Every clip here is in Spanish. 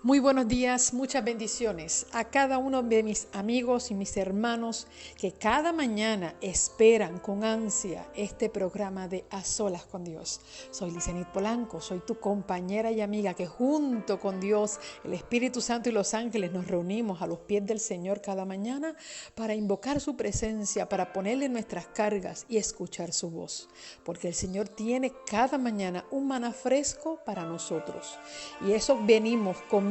Muy buenos días, muchas bendiciones a cada uno de mis amigos y mis hermanos que cada mañana esperan con ansia este programa de A Solas con Dios. Soy Licenit Polanco, soy tu compañera y amiga que junto con Dios, el Espíritu Santo y los ángeles nos reunimos a los pies del Señor cada mañana para invocar su presencia, para ponerle nuestras cargas y escuchar su voz. Porque el Señor tiene cada mañana un maná fresco para nosotros. Y eso venimos comiendo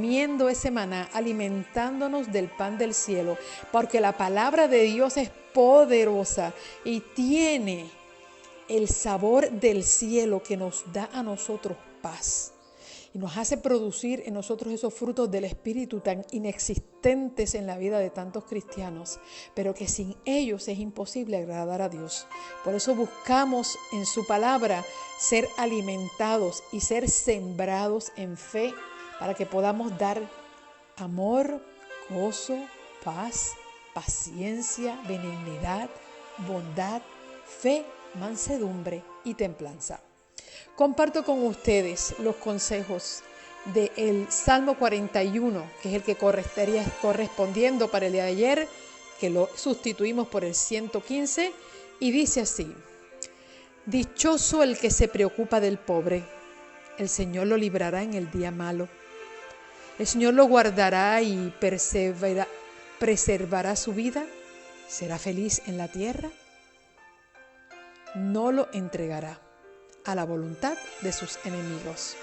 ese maná, alimentándonos del pan del cielo, porque la palabra de Dios es poderosa y tiene el sabor del cielo que nos da a nosotros paz. Y nos hace producir en nosotros esos frutos del Espíritu tan inexistentes en la vida de tantos cristianos, pero que sin ellos es imposible agradar a Dios. Por eso buscamos en su palabra ser alimentados y ser sembrados en fe para que podamos dar amor, gozo, paz, paciencia, benignidad, bondad, fe, mansedumbre y templanza. Comparto con ustedes los consejos del Salmo 41, que es el que estaría correspondiendo para el día de ayer, que lo sustituimos por el 115, y dice así: Dichoso el que se preocupa del pobre, el Señor lo librará en el día malo. El Señor lo guardará y preservará su vida. ¿Será feliz en la tierra? No lo entregará a la voluntad de sus enemigos.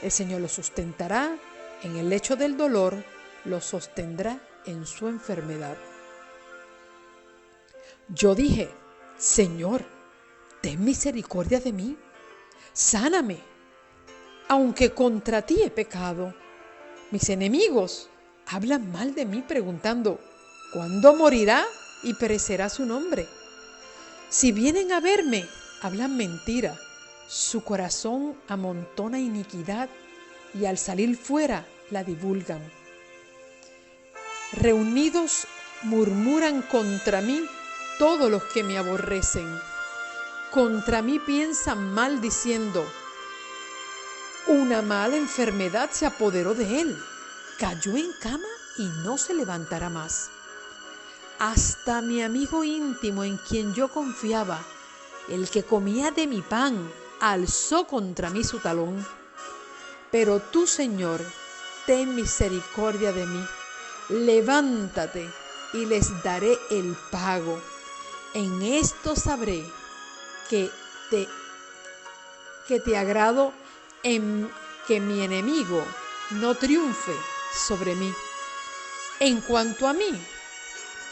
El Señor lo sustentará en el lecho del dolor, lo sostendrá en su enfermedad. Yo dije: Señor, ten misericordia de mí, sáname, aunque contra ti he pecado. Mis enemigos hablan mal de mí preguntando: ¿cuándo morirá y perecerá su nombre? Si vienen a verme, hablan mentira. Su corazón amontona iniquidad y al salir fuera la divulgan. Reunidos murmuran contra mí todos los que me aborrecen. Contra mí piensan mal diciendo: una mala enfermedad se apoderó de él. Cayó en cama y no se levantará más. Hasta mi amigo íntimo en quien yo confiaba, el que comía de mi pan, alzó contra mí su talón. Pero tú, Señor, ten misericordia de mí. Levántate y les daré el pago. En esto sabré que te agrado, en que mi enemigo no triunfe sobre mí. En cuanto a mí,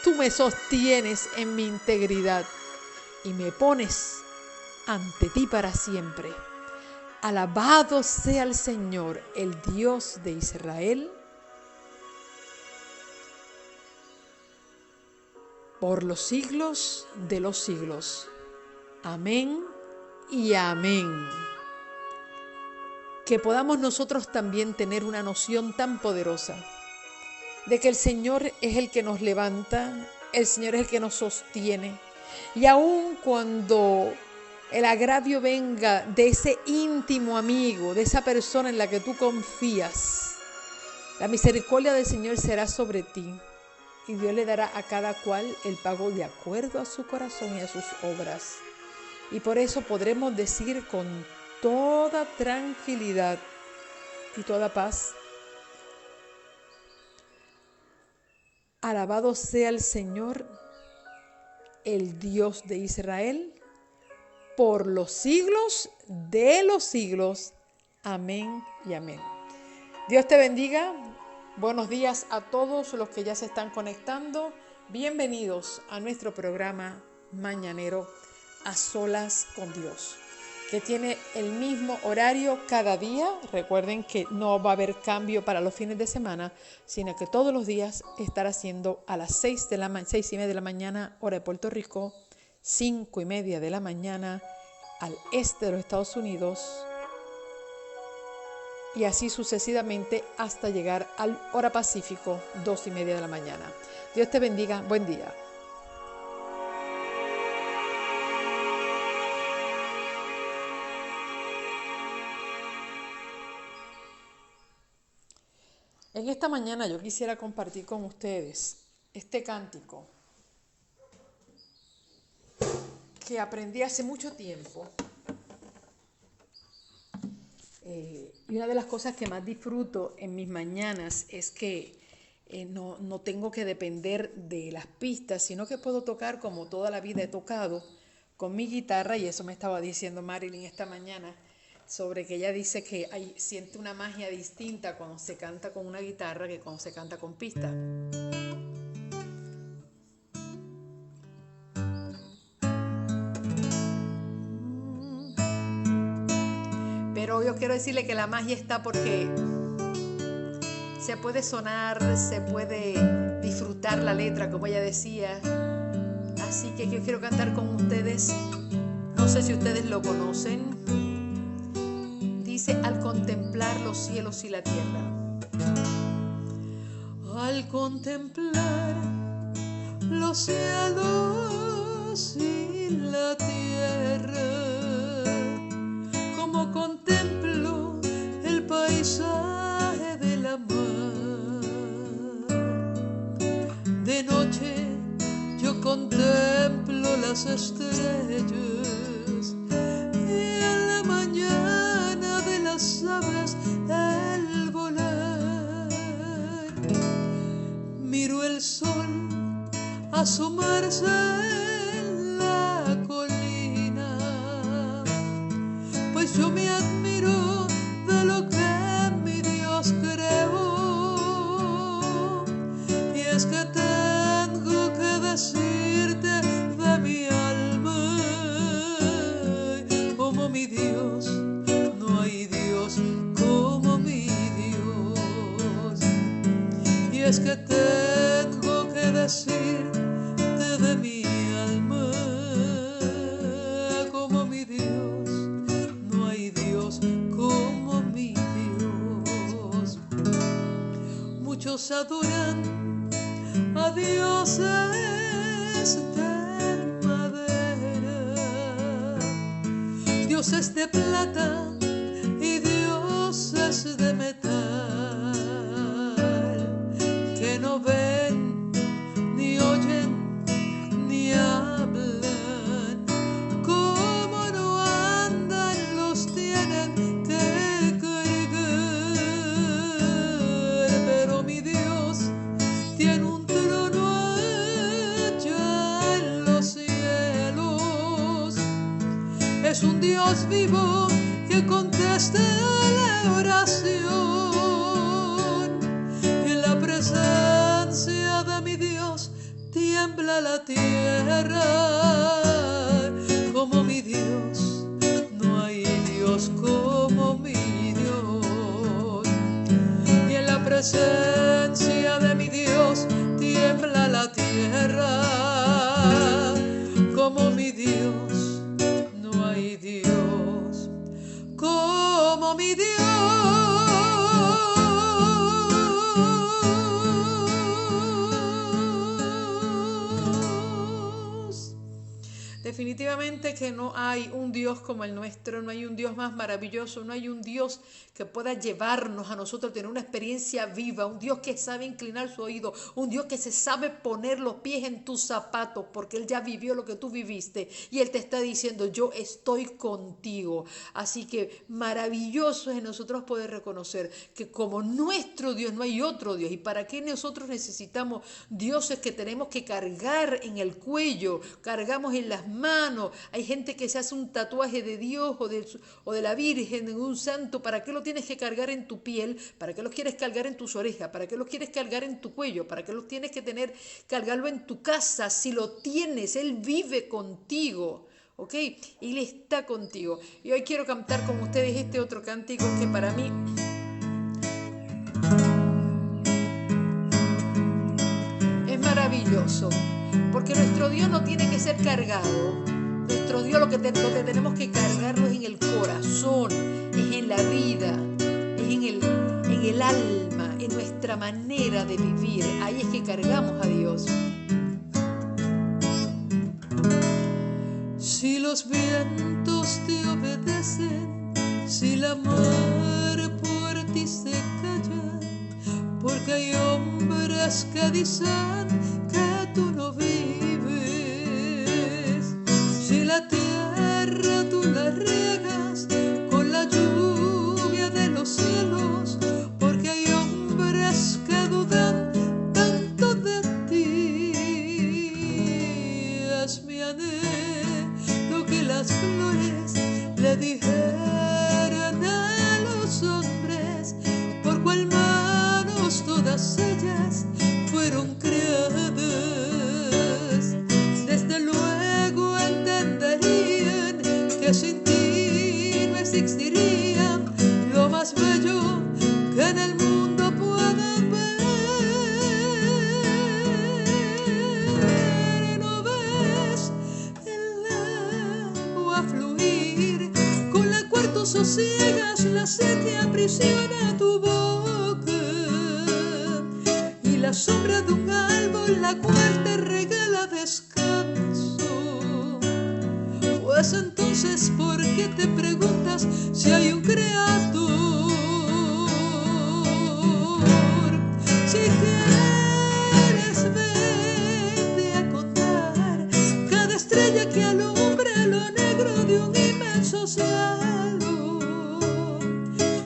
tú me sostienes en mi integridad y me pones ante ti para siempre. Alabado sea el Señor, el Dios de Israel, por los siglos de los siglos. Amén y amén. Que podamos nosotros también tener una noción tan poderosa de que el Señor es el que nos levanta, el Señor es el que nos sostiene. Y aun cuando el agravio venga de ese íntimo amigo, de esa persona en la que tú confías, la misericordia del Señor será sobre ti y Dios le dará a cada cual el pago de acuerdo a su corazón y a sus obras. Y por eso podremos decir con toda tranquilidad y toda paz: alabado sea el Señor, el Dios de Israel, por los siglos de los siglos. Amén y amén. Dios te bendiga. Buenos días a todos los que ya se están conectando. Bienvenidos a nuestro programa mañanero A Solas con Dios, que tiene el mismo horario cada día. Recuerden que no va a haber cambio para los fines de semana, sino que todos los días estará siendo a las 6:30 de la mañana, hora de Puerto Rico, 5:30 de la mañana al este de los Estados Unidos, y así sucesivamente hasta llegar a la hora Pacífico, 2:30 de la mañana. Dios te bendiga. Buen día. En esta mañana yo quisiera compartir con ustedes este cántico que aprendí hace mucho tiempo. Y una de las cosas que más disfruto en mis mañanas es que no tengo que depender de las pistas, sino que puedo tocar como toda la vida he tocado con mi guitarra. Y eso me estaba diciendo Marilyn esta mañana, sobre que ella dice que siente una magia distinta cuando se canta con una guitarra que cuando se canta con pista. Pero yo quiero decirle que la magia está porque se puede sonar, se puede disfrutar la letra, como ella decía. Así que yo quiero cantar con ustedes. No sé si ustedes lo conocen. Dice: al contemplar los cielos y la tierra. Al contemplar los cielos y la tierra, como contemplo el paisaje de la mar. De noche yo contemplo las estrellas y en la mañana de las aves el volar. Miro el sol asomarse en la colina, pues yo me admiro de lo que mi Dios creó. Y es que tengo que decirte de mi alma, como mi Dios, no hay Dios como mi Dios. Y es que tengo que decirte de mi alma, como mi Dios, no hay Dios como mi Dios. Muchos adoran a dioses de madera, dioses de plata y dioses de metal, que no ven, ni oyen, ni hablan. Como no andan, los tienen que cargar. Pero mi Dios tiene un trono allá en los cielos. Es un Dios vivo que contesta la oración. En la presencia de mi Dios tiembla la tierra. Como mi Dios, no hay Dios como mi Dios. Y en la presencia de mi Dios tiembla la tierra. Como mi Dios, no hay Dios como mi Dios. Definitivamente que no hay un Dios como el nuestro, no hay un Dios más maravilloso, no hay un Dios que pueda llevarnos a nosotros a tener una experiencia viva, un Dios que sabe inclinar su oído, un Dios que se sabe poner los pies en tus zapatos, porque Él ya vivió lo que tú viviste y Él te está diciendo: yo estoy contigo. Así que maravilloso es en nosotros poder reconocer que como nuestro Dios no hay otro Dios. ¿Y para qué nosotros necesitamos dioses que tenemos que cargar en el cuello, cargamos en las manos? Hay gente que se hace un tatuaje de Dios o de la Virgen, de un santo. ¿Para qué lo tienes que cargar en tu piel? ¿Para qué lo quieres cargar en tus orejas? ¿Para qué lo quieres cargar en tu cuello? ¿Para qué lo tienes que cargarlo en tu casa? Si lo tienes, Él vive contigo, ¿ok? Él está contigo. Y hoy quiero cantar con ustedes este otro cántico que para mí es maravilloso, porque nuestro Dios no tiene que ser cargado. Nuestro Dios lo que tenemos que cargarlo es en el corazón, es en la vida, es en el alma, en nuestra manera de vivir. Ahí es que cargamos a Dios. Si los vientos te obedecen, si la mar por ti se calla, porque hay hombres que dicen que tú no vives. Si la tierra tú la riegas con la lluvia de los cielos, porque hay hombres que dudan tanto de ti. Es mi anhelo que las flores le dijeran a los hombres por cuál manos todas ellas fueron creadas. Desde luego entenderían que sin ti no existiría lo más bello que en el mundo puedan ver. ¿No ves el agua fluir con la cual tú sosiegas la sed que aprisiona tu boca, y la sombra de un árbol la cual te regala descanso? Pues entonces, ¿por qué te preguntas si hay un creador? Si quieres, vete a contar cada estrella que alumbra lo negro de un inmenso cielo.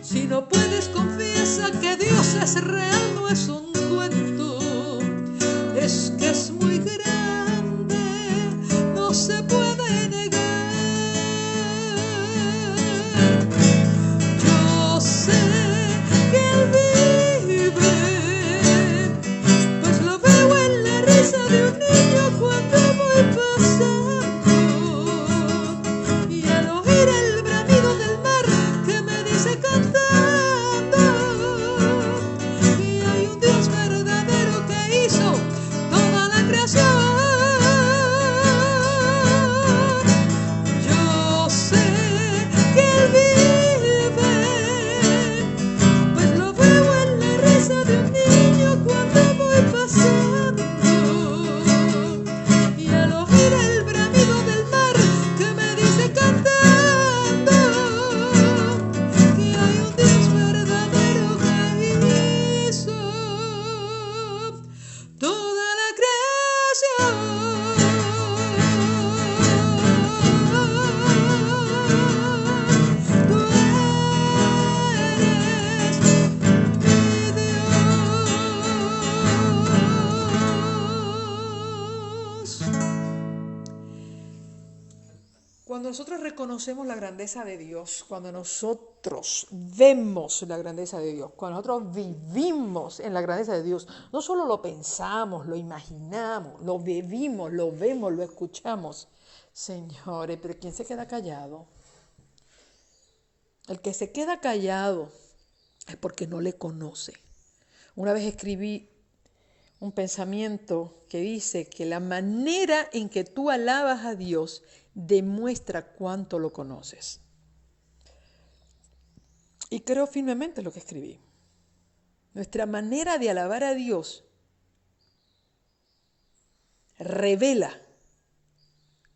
Si no puedes, confiesa que Dios es real, no es un cuento. Es que es muy grande, no se puede negar. Yo sé que Él vive, pues lo veo en la risa de un niño cuando voy pasando, y al oír el bramido del mar que me dice cantando. Y hay un Dios verdadero que hizo toda la creación. Yo sé que Él vive, pues lo veo en la risa de un niño cuando voy pasando, y al oír el bramido del mar que me dice cantando que hay un Dios verdadero que hizo toda la creación. Tú eres mi Dios. Cuando nosotros reconocemos la grandeza de Dios, cuando nosotros vemos la grandeza de Dios, cuando nosotros vivimos en la grandeza de Dios, no solo lo pensamos, lo imaginamos, lo vivimos, lo vemos, lo escuchamos. Señores, pero ¿quién se queda callado? El que se queda callado es porque no le conoce. Una vez escribí un pensamiento que dice que la manera en que tú alabas a Dios demuestra cuánto lo conoces. Y creo firmemente lo que escribí. Nuestra manera de alabar a Dios revela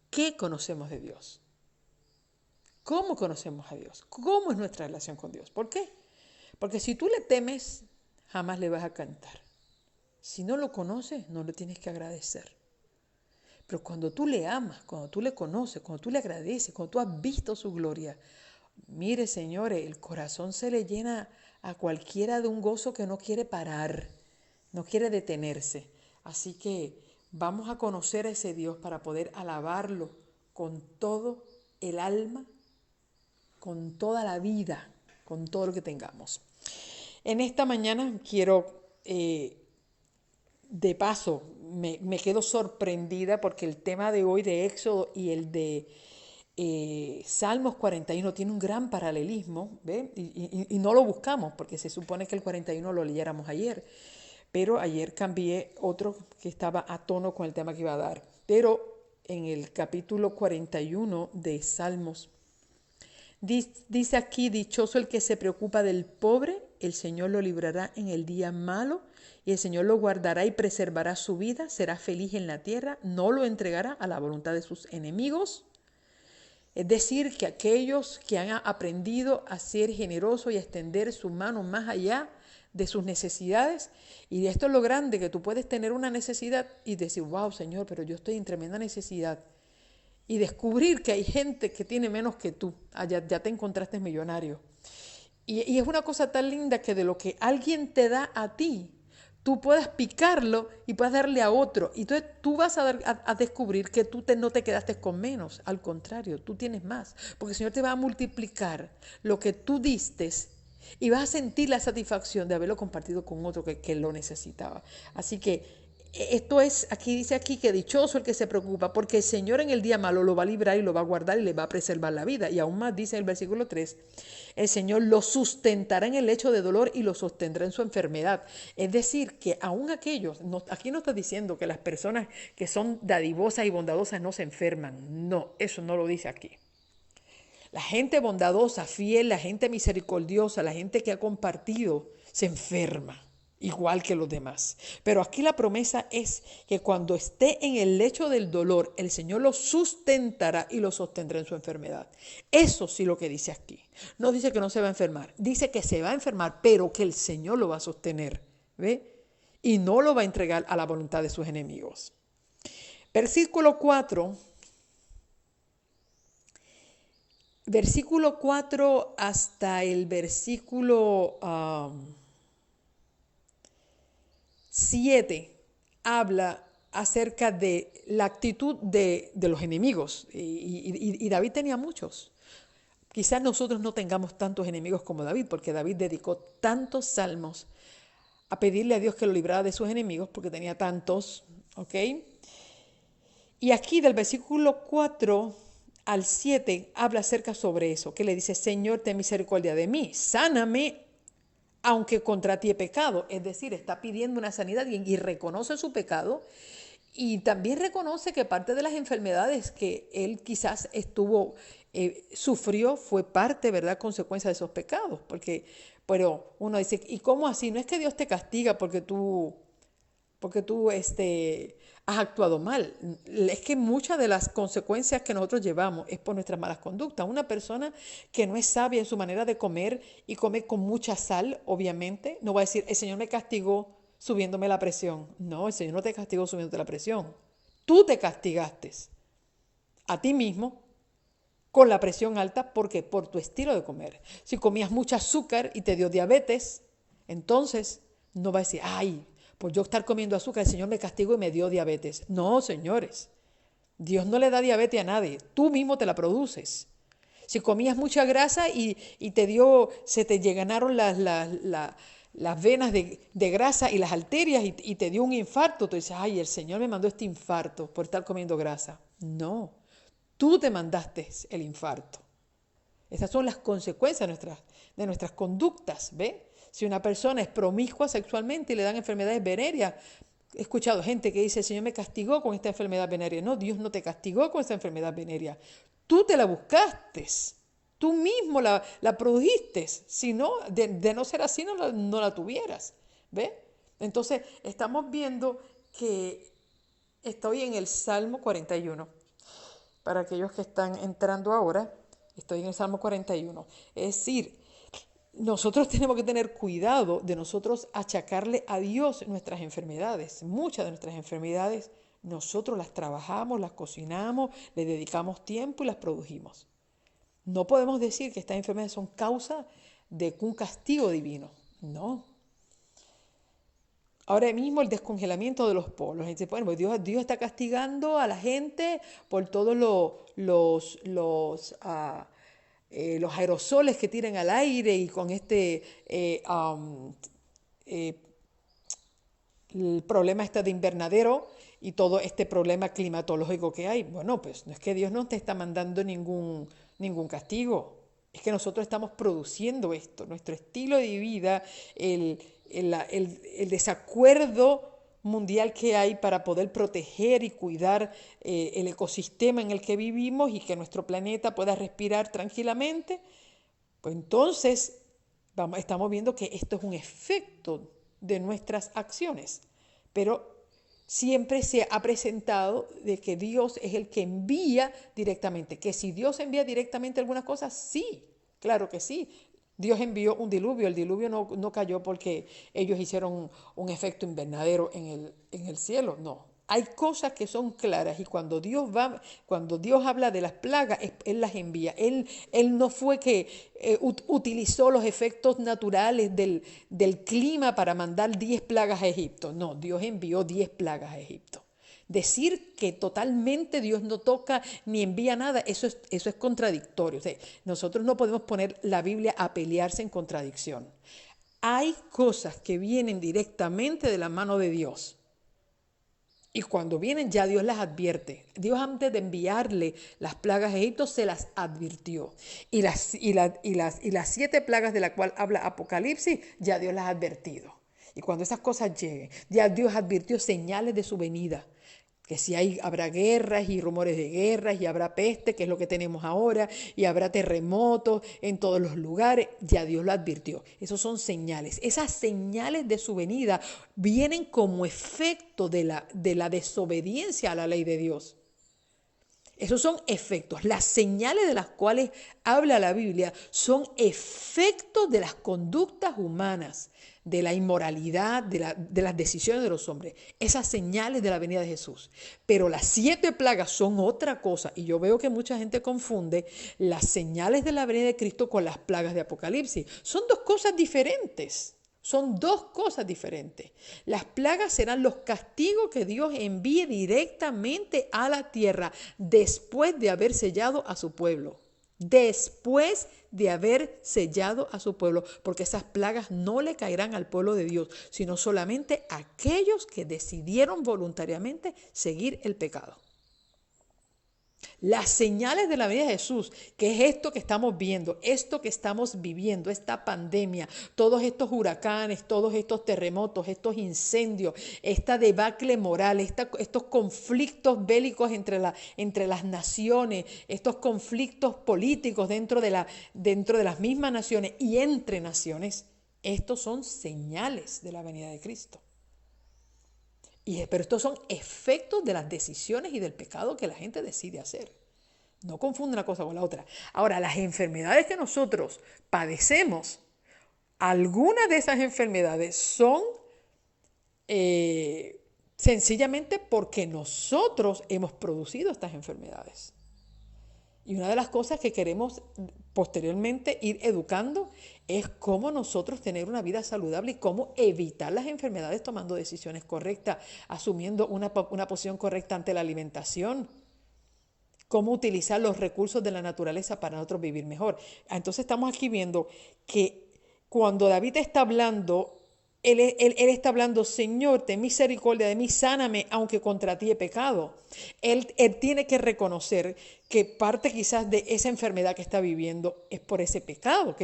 qué conocemos de Dios, cómo conocemos a Dios, cómo es nuestra relación con Dios. ¿Por qué? Porque si tú le temes, jamás le vas a cantar. Si no lo conoces, no lo tienes que agradecer. Pero cuando tú le amas, cuando tú le conoces, cuando tú le agradeces, cuando tú has visto su gloria, mire, señores, el corazón se le llena a cualquiera de un gozo que no quiere parar, no quiere detenerse. Así que vamos a conocer a ese Dios para poder alabarlo con todo el alma, con toda la vida, con todo lo que tengamos. En esta mañana quiero, de paso, me quedo sorprendida porque el tema de hoy de Éxodo y el de Salmos 41 tiene un gran paralelismo, ¿ve? Y no lo buscamos porque se supone que el 41 lo leyéramos ayer, pero ayer cambié otro que estaba a tono con el tema que iba a dar. Pero en el capítulo 41 de Salmos dice aquí: dichoso el que se preocupa del pobre, el Señor lo librará en el día malo, y el Señor lo guardará y preservará su vida, será feliz en la tierra, no lo entregará a la voluntad de sus enemigos. Es decir, que aquellos que han aprendido a ser generosos y a extender su mano más allá de sus necesidades. Y esto es lo grande, que tú puedes tener una necesidad y decir, wow, Señor, pero yo estoy en tremenda necesidad. Y descubrir que hay gente que tiene menos que tú. Ya te encontraste millonario. Y es una cosa tan linda que de lo que alguien te da a ti, tú puedas picarlo y puedas darle a otro. Y entonces tú vas a descubrir que no te quedaste con menos. Al contrario, tú tienes más. Porque el Señor te va a multiplicar lo que tú diste y vas a sentir la satisfacción de haberlo compartido con otro que lo necesitaba. Así que esto es, aquí dice aquí que dichoso el que se preocupa, porque el Señor en el día malo lo va a librar y lo va a guardar y le va a preservar la vida. Y aún más dice en el versículo 3, el Señor lo sustentará en el lecho de dolor y lo sostendrá en su enfermedad. Es decir, que aún aquellos, aquí no está diciendo que las personas que son dadivosas y bondadosas no se enferman. No, eso no lo dice aquí. La gente bondadosa, fiel, la gente misericordiosa, la gente que ha compartido, se enferma, igual que los demás. Pero aquí la promesa es que cuando esté en el lecho del dolor, el Señor lo sustentará y lo sostendrá en su enfermedad. Eso sí lo que dice aquí. No dice que no se va a enfermar, dice que se va a enfermar, pero que el Señor lo va a sostener, ¿ve? Y no lo va a entregar a la voluntad de sus enemigos. Versículo 4. Versículo 4 hasta el versículo 7 habla acerca de la actitud de los enemigos. Y David tenía muchos. Quizás nosotros no tengamos tantos enemigos como David, porque David dedicó tantos salmos a pedirle a Dios que lo librara de sus enemigos, porque tenía tantos, ¿ok? Y aquí del versículo 4 al 7 habla acerca sobre eso, que le dice, Señor, ten misericordia de mí, sáname, aunque contra ti he pecado. Es decir, está pidiendo una sanidad y reconoce su pecado y también reconoce que parte de las enfermedades que él quizás sufrió fue parte, ¿verdad?, consecuencia de esos pecados. Pero uno dice, ¿y cómo así? No es que Dios te castiga porque tú has actuado mal. Es que muchas de las consecuencias que nosotros llevamos es por nuestras malas conductas. Una persona que no es sabia en su manera de comer y come con mucha sal, obviamente, no va a decir, el Señor me castigó subiéndome la presión. No, el Señor no te castigó subiéndote la presión. Tú te castigaste a ti mismo con la presión alta. ¿Por qué? Por tu estilo de comer. Si comías mucho azúcar y te dio diabetes, entonces no va a decir, ay, por yo estar comiendo azúcar, el Señor me castigó y me dio diabetes. No, señores, Dios no le da diabetes a nadie, tú mismo te la produces. Si comías mucha grasa y se te llenaron las venas de grasa y las arterias y te dio un infarto, tú dices, ay, el Señor me mandó este infarto por estar comiendo grasa. No, tú te mandaste el infarto. Esas son las consecuencias de nuestras conductas, ¿ve? Si una persona es promiscua sexualmente y le dan enfermedades venéreas, he escuchado gente que dice, el Señor me castigó con esta enfermedad venérea. No, Dios no te castigó con esta enfermedad venérea. Tú te la buscaste, tú mismo la produjiste. Si no, de no ser así, no la tuvieras. ¿Ve? Entonces, estamos viendo que estoy en el Salmo 41. Para aquellos que están entrando ahora, estoy en el Salmo 41. Es decir, nosotros tenemos que tener cuidado de nosotros achacarle a Dios nuestras enfermedades. Muchas de nuestras enfermedades nosotros las trabajamos, las cocinamos, le dedicamos tiempo y las produjimos. No podemos decir que estas enfermedades son causa de un castigo divino. No. Ahora mismo el descongelamiento de los polos. Dice, bueno, pues Dios está castigando a la gente por todos los aerosoles que tiran al aire y con el problema de invernadero y todo este problema climatológico que hay. Bueno, pues no es que Dios no te está mandando ningún castigo, es que nosotros estamos produciendo esto, nuestro estilo de vida, el desacuerdo mundial que hay para poder proteger y cuidar el ecosistema en el que vivimos y que nuestro planeta pueda respirar tranquilamente, pues entonces estamos viendo que esto es un efecto de nuestras acciones. Pero siempre se ha presentado de que Dios es el que envía directamente, que si Dios envía directamente algunas cosas, sí, claro que sí. Dios envió un diluvio. El diluvio no cayó porque ellos hicieron un efecto invernadero en el cielo. No. Hay cosas que son claras y cuando Dios habla de las plagas, Él las envía. Él no fue que utilizó los efectos naturales del clima para mandar 10 plagas a Egipto. No, Dios envió 10 plagas a Egipto. Decir que totalmente Dios no toca ni envía nada, eso es contradictorio. O sea, nosotros no podemos poner la Biblia a pelearse en contradicción. Hay cosas que vienen directamente de la mano de Dios. Y cuando vienen ya Dios las advierte. Dios antes de enviarle las plagas a Egipto se las advirtió. Y las 7 plagas de las cuales habla Apocalipsis ya Dios las ha advertido. Y cuando esas cosas lleguen, ya Dios advirtió señales de su venida. Que si habrá guerras y rumores de guerras y habrá peste, que es lo que tenemos ahora, y habrá terremotos en todos los lugares, ya Dios lo advirtió. Esos son señales. Esas señales de su venida vienen como efecto de la desobediencia a la ley de Dios. Esos son efectos. Las señales de las cuales habla la Biblia son efectos de las conductas humanas, de la inmoralidad, de las decisiones de los hombres. Esas señales de la venida de Jesús. Pero las 7 plagas son otra cosa. Y yo veo que mucha gente confunde las señales de la venida de Cristo con las plagas de Apocalipsis. Son 2 cosas diferentes. Son 2 cosas diferentes. Las plagas serán los castigos que Dios envíe directamente a la tierra después de haber sellado a su pueblo. Después de haber sellado a su pueblo, porque esas plagas no le caerán al pueblo de Dios, sino solamente a aquellos que decidieron voluntariamente seguir el pecado. Las señales de la venida de Jesús, que es esto que estamos viendo, esto que estamos viviendo, esta pandemia, todos estos huracanes, todos estos terremotos, estos incendios, esta debacle moral, estos conflictos bélicos entre las naciones, estos conflictos políticos dentro de las mismas naciones y entre naciones, estos son señales de la venida de Cristo. Pero estos son efectos de las decisiones y del pecado que la gente decide hacer. No confunde una cosa con la otra. Ahora, las enfermedades que nosotros padecemos, algunas de esas enfermedades son sencillamente porque nosotros hemos producido estas enfermedades. Y una de las cosas que queremos posteriormente ir educando es cómo nosotros tener una vida saludable y cómo evitar las enfermedades tomando decisiones correctas, asumiendo una posición correcta ante la alimentación, cómo utilizar los recursos de la naturaleza para nosotros vivir mejor. Entonces estamos aquí viendo que cuando David está hablando, él está hablando, Señor, ten misericordia de mí, sáname, aunque contra ti he pecado. Él tiene que reconocer que parte quizás de esa enfermedad que está viviendo es por ese pecado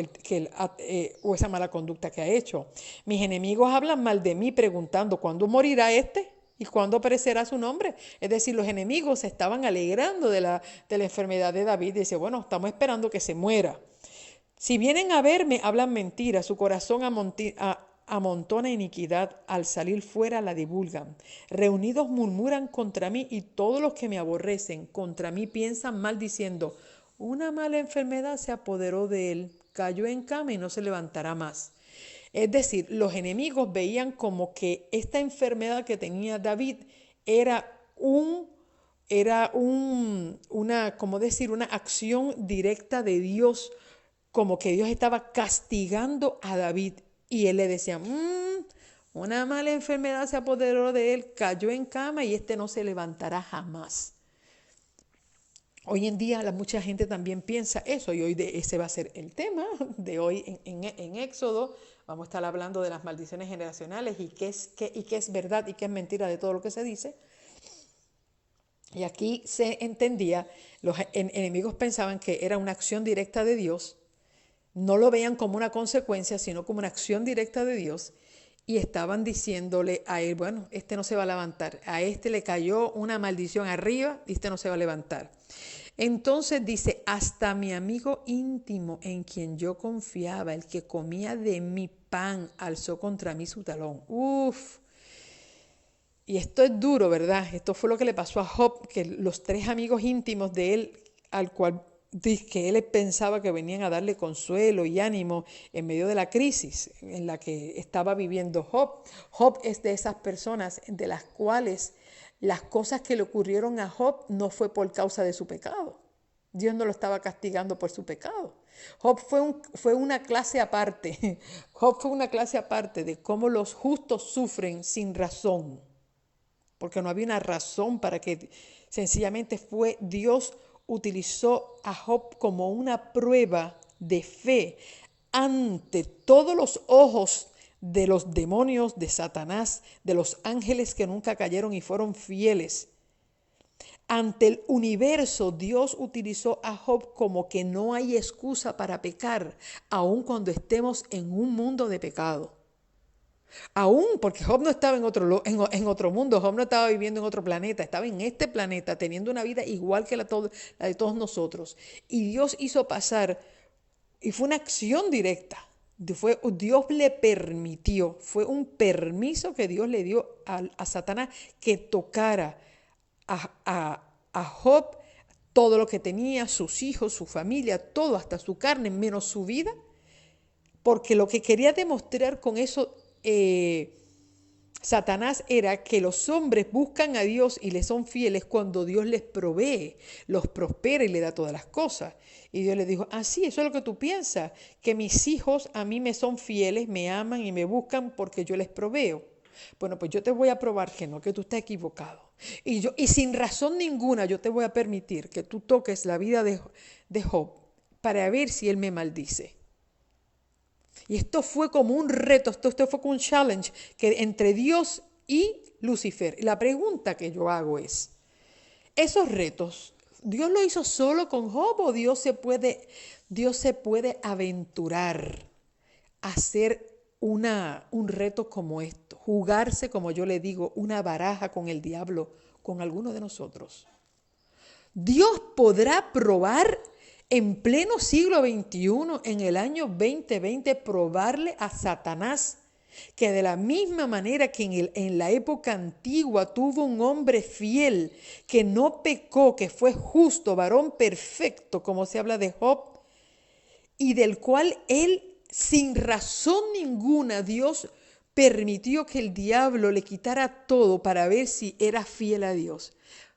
o esa mala conducta que ha hecho. Mis enemigos hablan mal de mí preguntando, ¿cuándo morirá este? ¿Y cuándo perecerá su nombre? Es decir, los enemigos se estaban alegrando de la enfermedad de David y dice, bueno, estamos esperando que se muera. Si vienen a verme, hablan mentira, su corazón amontona iniquidad, al salir fuera la divulgan. Reunidos murmuran contra mí y todos los que me aborrecen contra mí piensan mal diciendo, una mala enfermedad se apoderó de él, cayó en cama y no se levantará más. Es decir, los enemigos veían como que esta enfermedad que tenía David era una acción directa de Dios, como que Dios estaba castigando a David. Y él le decía, una mala enfermedad se apoderó de él, cayó en cama y no se levantará jamás. Hoy en día mucha gente también piensa eso y hoy ese va a ser el tema de hoy en Éxodo. Vamos a estar hablando de las maldiciones generacionales y qué es verdad y qué es mentira de todo lo que se dice. Y aquí se entendía, los enemigos pensaban que era una acción directa de Dios, no lo veían como una consecuencia, sino como una acción directa de Dios y estaban diciéndole a él, bueno, no se va a levantar, a le cayó una maldición arriba y no se va a levantar. Entonces dice, hasta mi amigo íntimo en quien yo confiaba, el que comía de mi pan, alzó contra mí su talón. Uf. Y esto es duro, ¿verdad? Esto fue lo que le pasó a Job, que los 3 amigos íntimos de él, al cual dice que él pensaba que venían a darle consuelo y ánimo en medio de la crisis en la que estaba viviendo Job. Job es de esas personas de las cuales las cosas que le ocurrieron a Job no fue por causa de su pecado. Dios no lo estaba castigando por su pecado. Job fue una clase aparte. Job fue una clase aparte de cómo los justos sufren sin razón. Porque no había una razón para que sencillamente fue Dios utilizó a Job como una prueba de fe ante todos los ojos de los demonios, de Satanás, de los ángeles que nunca cayeron y fueron fieles. Ante el universo, Dios utilizó a Job como que no hay excusa para pecar, aun cuando estemos en un mundo de pecado. Aún porque Job no estaba en otro mundo, Job no estaba viviendo en otro planeta, estaba en este planeta teniendo una vida igual que la de todos nosotros. Y Dios hizo pasar, y fue una acción directa, Dios le permitió, fue un permiso que Dios le dio a Satanás que tocara a Job, todo lo que tenía, sus hijos, su familia, todo, hasta su carne, menos su vida, porque lo que quería demostrar con eso Satanás era que los hombres buscan a Dios y le son fieles cuando Dios les provee, los prospera y le da todas las cosas. Y Dios le dijo, sí, eso es lo que tú piensas, que mis hijos a mí me son fieles, me aman y me buscan porque yo les proveo. Bueno, pues yo te voy a probar que no, que tú estás equivocado. Y sin razón ninguna yo te voy a permitir que tú toques la vida de Job para ver si él me maldice. Y esto fue como un reto, esto fue como un challenge que entre Dios y Lucifer. Y la pregunta que yo hago es, esos retos, ¿Dios lo hizo solo con Job o Dios se puede aventurar a hacer un reto como esto? Jugarse, como yo le digo, una baraja con el diablo, con alguno de nosotros. Dios podrá probar en pleno siglo XXI, en el año 2020, probarle a Satanás que de la misma manera que en la época antigua tuvo un hombre fiel que no pecó, que fue justo, varón perfecto, como se habla de Job, y del cual él, sin razón ninguna, Dios permitió que el diablo le quitara todo para ver si era fiel a Dios.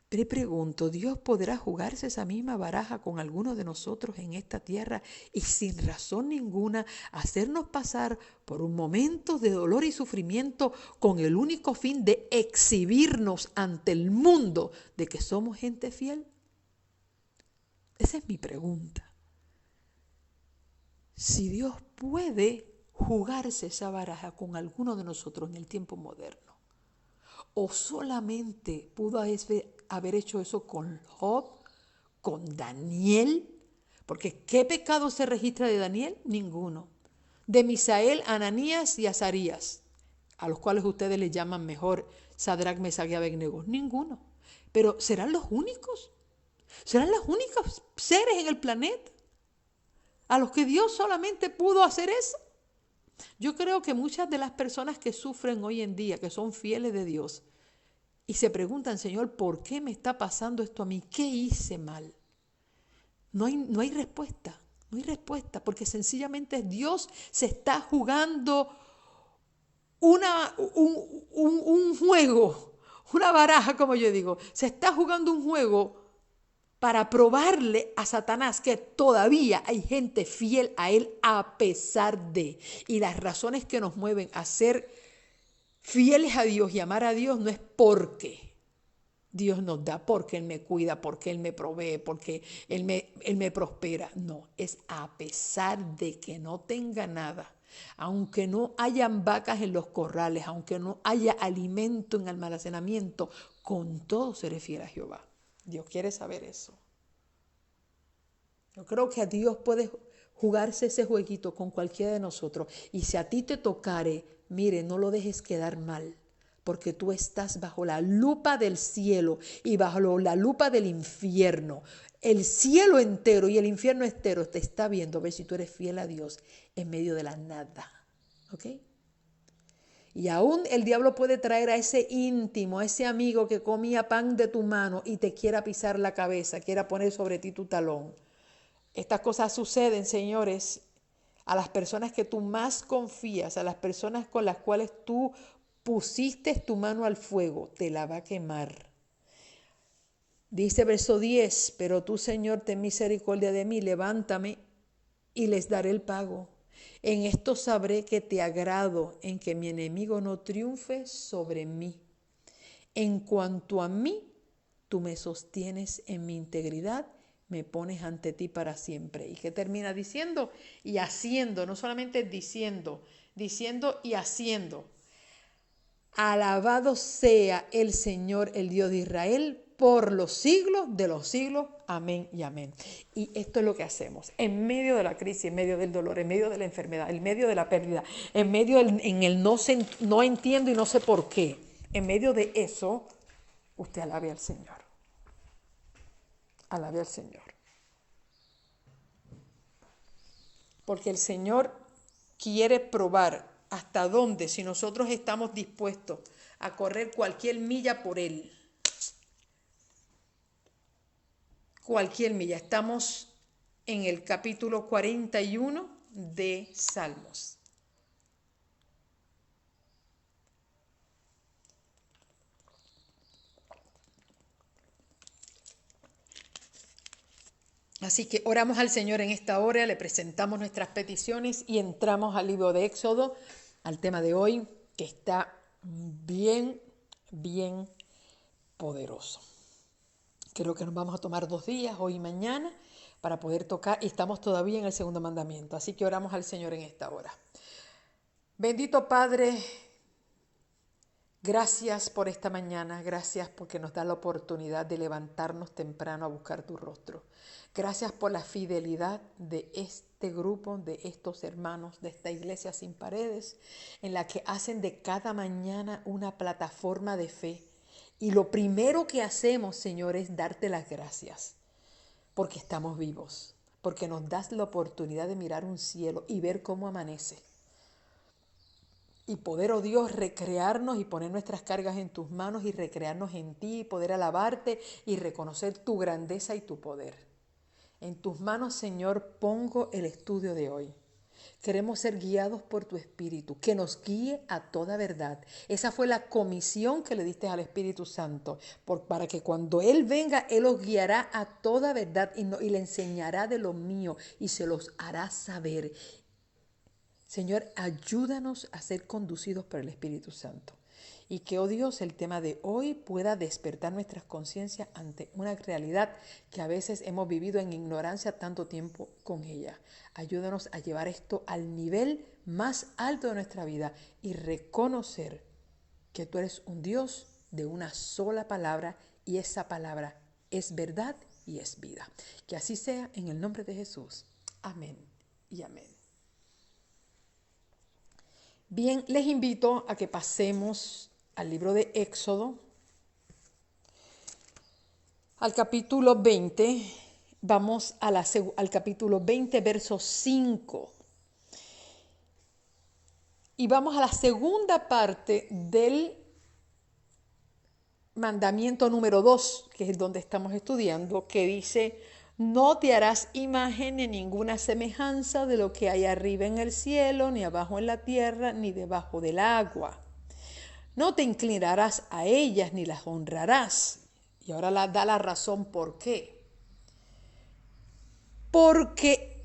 Pero pregunto, ¿Dios podrá jugarse esa misma baraja con alguno de nosotros en esta tierra y sin razón ninguna hacernos pasar por un momento de dolor y sufrimiento con el único fin de exhibirnos ante el mundo de que somos gente fiel? Esa es mi pregunta. Si Dios puede jugarse esa baraja con alguno de nosotros en el tiempo moderno, o solamente pudo haber hecho eso con Job, con Daniel, porque ¿qué pecado se registra de Daniel? Ninguno. De Misael, Ananías y Azarías, a los cuales ustedes le llaman mejor Sadrach, Mesach y Abednego, ninguno. Pero ¿serán los únicos? ¿Serán los únicos seres en el planeta a los que Dios solamente pudo hacer eso? Yo creo que muchas de las personas que sufren hoy en día, que son fieles de Dios, y se preguntan, Señor, ¿por qué me está pasando esto a mí? ¿Qué hice mal? No hay respuesta, no hay respuesta, porque sencillamente Dios se está jugando un juego, una baraja, como yo digo, se está jugando un juego para probarle a Satanás que todavía hay gente fiel a él a pesar de. Y las razones que nos mueven a ser fieles a Dios y amar a Dios no es porque Dios nos da, porque Él me cuida, porque Él me provee, porque Él me prospera. No, es a pesar de que no tenga nada, aunque no hayan vacas en los corrales, aunque no haya alimento en almacenamiento, con todo seré fiel a Jehová. Dios quiere saber eso. Yo creo que a Dios puede jugarse ese jueguito con cualquiera de nosotros. Y si a ti te tocare, mire, no lo dejes quedar mal, porque tú estás bajo la lupa del cielo y bajo la lupa del infierno. El cielo entero y el infierno entero te está viendo a ver si tú eres fiel a Dios en medio de la nada. ¿Ok? Y aún el diablo puede traer a ese íntimo, a ese amigo que comía pan de tu mano y te quiera pisar la cabeza, quiera poner sobre ti tu talón. Estas cosas suceden, señores, a las personas que tú más confías, a las personas con las cuales tú pusiste tu mano al fuego, te la va a quemar. Dice verso 10, pero tú, Señor, ten misericordia de mí, levántame y les daré el pago. En esto sabré que te agrado, en que mi enemigo no triunfe sobre mí. En cuanto a mí, tú me sostienes en mi integridad, me pones ante ti para siempre. ¿Y qué termina diciendo? Y haciendo, no solamente diciendo, diciendo y haciendo. Alabado sea el Señor, el Dios de Israel, por los siglos de los siglos. Amén y amén. Y esto es lo que hacemos. En medio de la crisis, en medio del dolor, en medio de la enfermedad, en medio de la pérdida, en medio en el no entiendo y no sé por qué. En medio de eso, usted alabe al Señor. Alabe al Señor. Porque el Señor quiere probar hasta dónde, si nosotros estamos dispuestos a correr cualquier milla por Él. Cualquier milla. Estamos en el capítulo 41 de Salmos. Así que oramos al Señor en esta hora, le presentamos nuestras peticiones y entramos al libro de Éxodo, al tema de hoy, que está bien poderoso. Creo que nos vamos a tomar 2 días, hoy y mañana, para poder tocar, y estamos todavía en el segundo mandamiento. Así que oramos al Señor en esta hora. Bendito Padre, gracias por esta mañana, gracias porque nos da la oportunidad de levantarnos temprano a buscar tu rostro. Gracias por la fidelidad de este grupo, de estos hermanos, de esta iglesia sin paredes, en la que hacen de cada mañana una plataforma de fe. Y lo primero que hacemos, Señor, es darte las gracias, porque estamos vivos, porque nos das la oportunidad de mirar un cielo y ver cómo amanece. Y poder, oh Dios, recrearnos y poner nuestras cargas en tus manos y recrearnos en ti, y poder alabarte y reconocer tu grandeza y tu poder. En tus manos, Señor, pongo el estudio de hoy. Queremos ser guiados por tu Espíritu, que nos guíe a toda verdad. Esa fue la comisión que le diste al Espíritu Santo, para que cuando Él venga, Él los guiará a toda verdad y le enseñará de lo mío y se los hará saber. Señor, ayúdanos a ser conducidos por el Espíritu Santo. Y que, oh Dios, el tema de hoy pueda despertar nuestras conciencias ante una realidad que a veces hemos vivido en ignorancia tanto tiempo con ella. Ayúdanos a llevar esto al nivel más alto de nuestra vida y reconocer que tú eres un Dios de una sola palabra y esa palabra es verdad y es vida. Que así sea en el nombre de Jesús. Amén y amén. Bien, les invito a que pasemos al libro de Éxodo, al capítulo 20. Vamos al capítulo 20, verso 5. Y vamos a la segunda parte del mandamiento número 2, que es donde estamos estudiando, que dice: no te harás imagen ni ninguna semejanza de lo que hay arriba en el cielo, ni abajo en la tierra, ni debajo del agua. No te inclinarás a ellas ni las honrarás. Y ahora da la razón por qué. Porque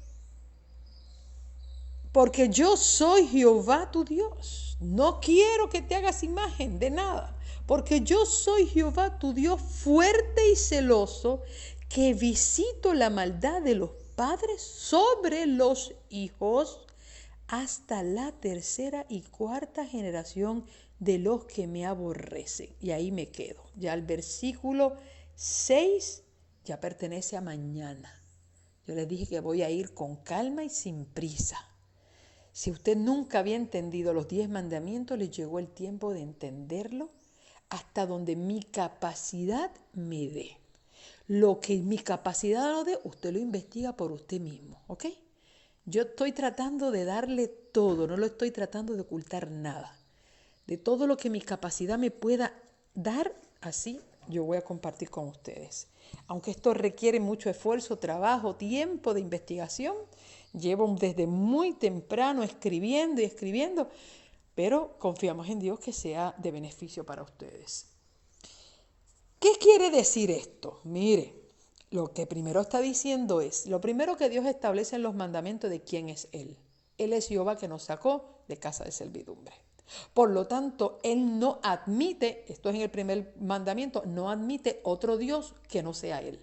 yo soy Jehová tu Dios. No quiero que te hagas imagen de nada. Porque yo soy Jehová tu Dios fuerte y celoso, que visito la maldad de los padres sobre los hijos hasta la 3ª y 4ª generación de los que me aborrecen. Y ahí me quedo. Ya el versículo 6 ya pertenece a mañana. Yo les dije que voy a ir con calma y sin prisa. Si usted nunca había entendido los 10 mandamientos, le llegó el tiempo de entenderlo hasta donde mi capacidad me dé. Lo que mi capacidad no dé, usted lo investiga por usted mismo, ¿ok? Yo estoy tratando de darle todo, no lo estoy tratando de ocultar nada. De todo lo que mi capacidad me pueda dar, así yo voy a compartir con ustedes. Aunque esto requiere mucho esfuerzo, trabajo, tiempo de investigación, llevo desde muy temprano escribiendo y escribiendo, pero confiamos en Dios que sea de beneficio para ustedes. ¿Qué quiere decir esto? Mire, lo que primero está diciendo es, lo primero que Dios establece en los mandamientos de quién es Él. Él es Jehová que nos sacó de casa de servidumbre. Por lo tanto, Él no admite, esto es en el primer mandamiento, no admite otro Dios que no sea Él.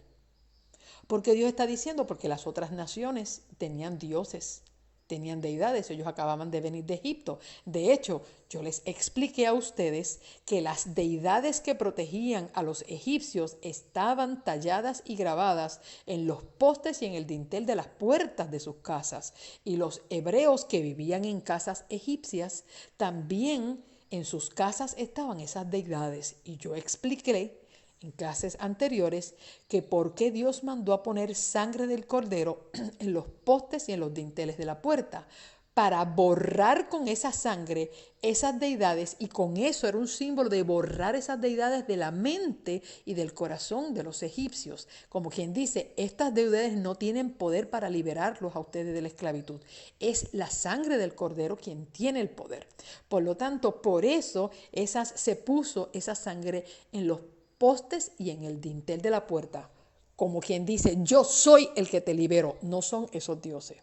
¿Por qué Dios está diciendo? Porque las otras naciones tenían dioses, tenían deidades, ellos acababan de venir de Egipto. De hecho, yo les expliqué a ustedes que las deidades que protegían a los egipcios estaban talladas y grabadas en los postes y en el dintel de las puertas de sus casas. Y los hebreos que vivían en casas egipcias, también en sus casas estaban esas deidades. Y yo expliqué en clases anteriores que por qué Dios mandó a poner sangre del cordero en los postes y en los dinteles de la puerta, para borrar con esa sangre esas deidades, y con eso era un símbolo de borrar esas deidades de la mente y del corazón de los egipcios. Como quien dice, estas deidades no tienen poder para liberarlos a ustedes de la esclavitud. Es la sangre del cordero quien tiene el poder. Por lo tanto, por eso se puso esa sangre en los postes y en el dintel de la puerta, como quien dice, yo soy el que te libero, no son esos dioses.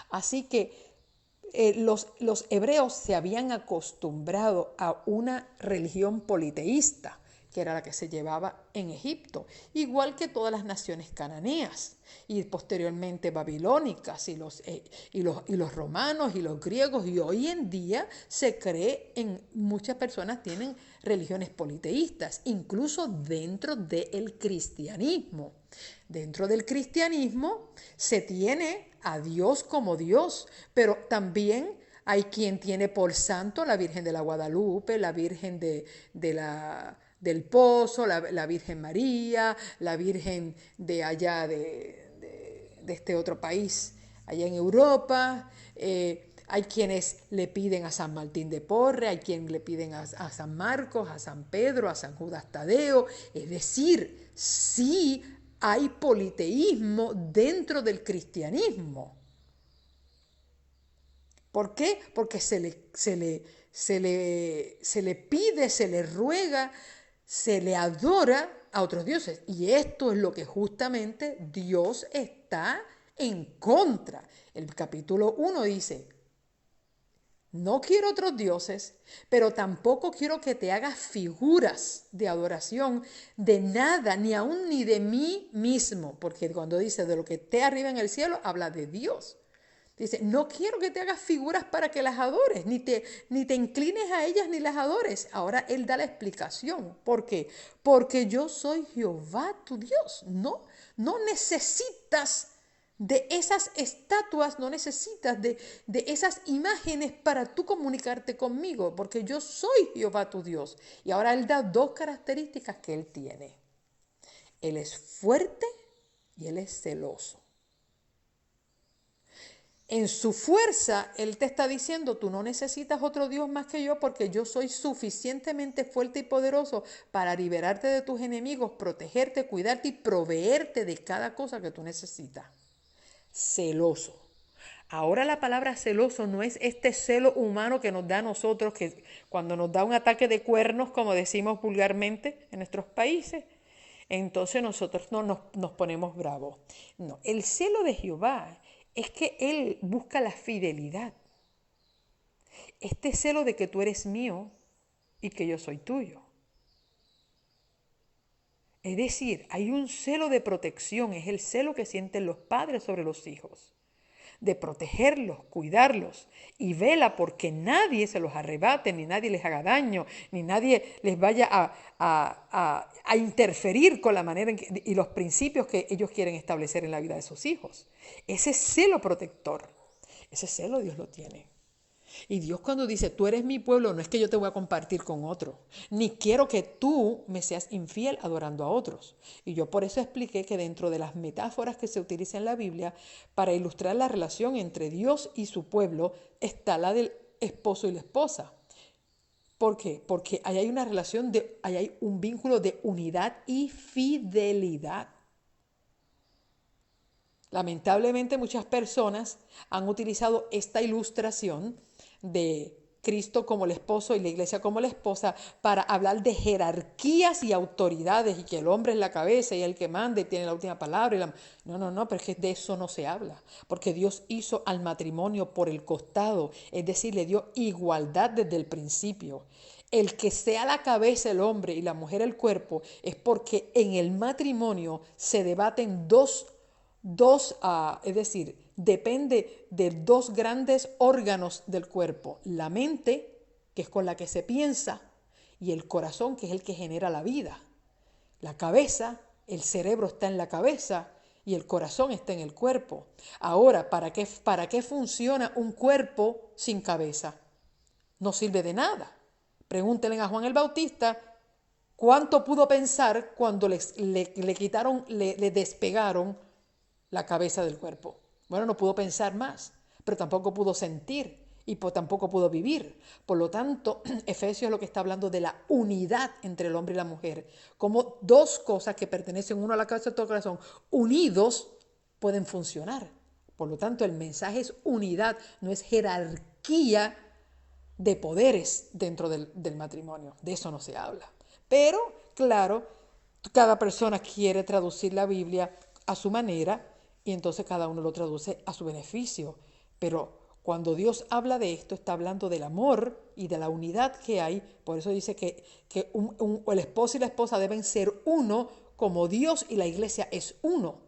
Así que los hebreos se habían acostumbrado a una religión politeísta, que era la que se llevaba en Egipto, igual que todas las naciones cananeas y posteriormente babilónicas y los romanos y los griegos, y hoy en día se cree muchas personas tienen religiones politeístas, incluso dentro del cristianismo. Dentro del cristianismo se tiene a Dios como Dios, pero también hay quien tiene por santo la Virgen de la Guadalupe, la Virgen del Pozo, la Virgen María, la Virgen de allá de este otro país, allá en Europa. Hay quienes le piden a San Martín de Porres, hay quienes le piden a San Marcos, a San Pedro, a San Judas Tadeo. Es decir, sí hay politeísmo dentro del cristianismo. ¿Por qué? Porque se le pide, se le ruega, se le adora a otros dioses. Y esto es lo que justamente Dios está en contra. El capítulo 1 dice, no quiero otros dioses, pero tampoco quiero que te hagas figuras de adoración de nada, ni aún ni de mí mismo. Porque cuando dice de lo que esté arriba en el cielo, habla de Dios. Dice, no quiero que te hagas figuras para que las adores, ni te inclines a ellas ni las adores. Ahora Él da la explicación. ¿Por qué? Porque yo soy Jehová tu Dios. No necesitas de esas estatuas, no necesitas de esas imágenes para tú comunicarte conmigo, porque yo soy Jehová tu Dios. Y ahora Él da dos características que Él tiene. Él es fuerte y Él es celoso. En su fuerza, Él te está diciendo, tú no necesitas otro Dios más que yo, porque yo soy suficientemente fuerte y poderoso para liberarte de tus enemigos, protegerte, cuidarte y proveerte de cada cosa que tú necesitas. Celoso. Ahora la palabra celoso no es este celo humano que nos da a nosotros, que cuando nos da un ataque de cuernos, como decimos vulgarmente en nuestros países, entonces nosotros no nos ponemos bravos. No, el celo de Jehová es que Él busca la fidelidad. Este celo de que tú eres mío y que yo soy tuyo. Es decir, hay un celo de protección, es el celo que sienten los padres sobre los hijos, de protegerlos, cuidarlos, y vela porque nadie se los arrebate, ni nadie les haga daño, ni nadie les vaya a interferir con la manera y los principios que ellos quieren establecer en la vida de sus hijos. Ese celo protector, ese celo Dios lo tiene. Y Dios cuando dice, tú eres mi pueblo, no es que yo te voy a compartir con otro, ni quiero que tú me seas infiel adorando a otros. Y yo por eso expliqué que dentro de las metáforas que se utilizan en la Biblia para ilustrar la relación entre Dios y su pueblo está la del esposo y la esposa. ¿Por qué? Porque ahí hay una relación ahí hay un vínculo de unidad y fidelidad. Lamentablemente muchas personas han utilizado esta ilustración de Cristo como el esposo y la iglesia como la esposa para hablar de jerarquías y autoridades y que el hombre es la cabeza y el que manda y tiene la última palabra. No, pero es que de eso no se habla, porque Dios hizo al matrimonio por el costado, es decir, le dio igualdad desde el principio. El que sea la cabeza el hombre y la mujer el cuerpo es porque en el matrimonio se debaten es decir, depende de dos grandes órganos del cuerpo, la mente, que es con la que se piensa, y el corazón, que es el que genera la vida. La cabeza, el cerebro está en la cabeza y el corazón está en el cuerpo. Ahora, ¿para qué funciona un cuerpo sin cabeza? No sirve de nada. Pregúntenle a Juan el Bautista cuánto pudo pensar cuando le quitaron, le despegaron la cabeza del cuerpo. Bueno, no pudo pensar más, pero tampoco pudo sentir y tampoco pudo vivir. Por lo tanto, Efesios es lo que está hablando de la unidad entre el hombre y la mujer. Como dos cosas que pertenecen uno a la cabeza y otro al corazón, unidos, pueden funcionar. Por lo tanto, el mensaje es unidad, no es jerarquía de poderes dentro del matrimonio. De eso no se habla. Pero, claro, cada persona quiere traducir la Biblia a su manera y entonces cada uno lo traduce a su beneficio. Pero cuando Dios habla de esto, está hablando del amor y de la unidad que hay. Por eso dice que el esposo y la esposa deben ser uno, como Dios y la iglesia es uno.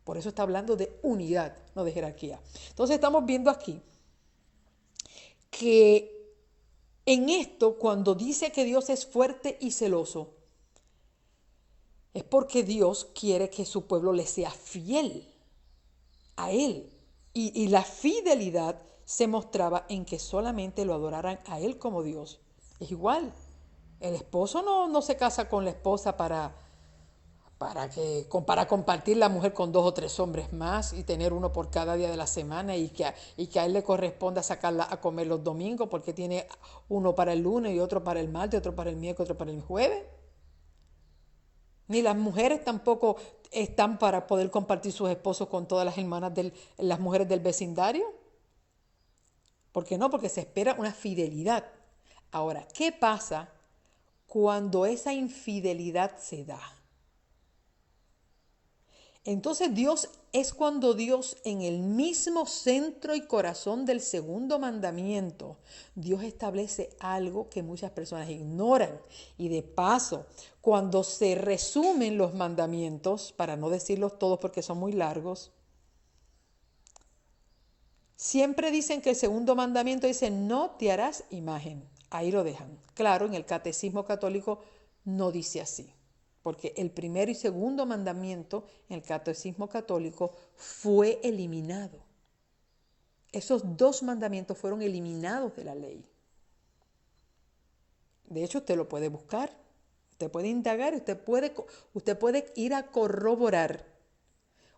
Por eso está hablando de unidad, no de jerarquía. Entonces estamos viendo aquí que en esto, cuando dice que Dios es fuerte y celoso, es porque Dios quiere que su pueblo le sea fiel a Él. Y la fidelidad se mostraba en que solamente lo adoraran a Él como Dios. Es igual. El esposo no se casa con la esposa para compartir la mujer con 2 o 3 hombres más y tener uno por cada día de la semana y que a él le corresponda sacarla a comer los domingos porque tiene uno para el lunes y otro para el martes, otro para el miércoles, otro para el jueves. Ni las mujeres tampoco están para poder compartir sus esposos con todas las hermanas las mujeres del vecindario. ¿Por qué no? Porque se espera una fidelidad. Ahora, ¿qué pasa cuando esa infidelidad se da? Entonces es cuando Dios, en el mismo centro y corazón del segundo mandamiento, Dios establece algo que muchas personas ignoran. Y de paso, cuando se resumen los mandamientos, para no decirlos todos porque son muy largos, siempre dicen que el segundo mandamiento dice: no te harás imagen. Ahí lo dejan. Claro, en el catecismo católico no dice así, porque el primero y segundo mandamiento en el catecismo católico fue eliminado. Esos 2 mandamientos fueron eliminados de la ley. De hecho, usted lo puede buscar, usted puede indagar, usted puede ir a corroborar.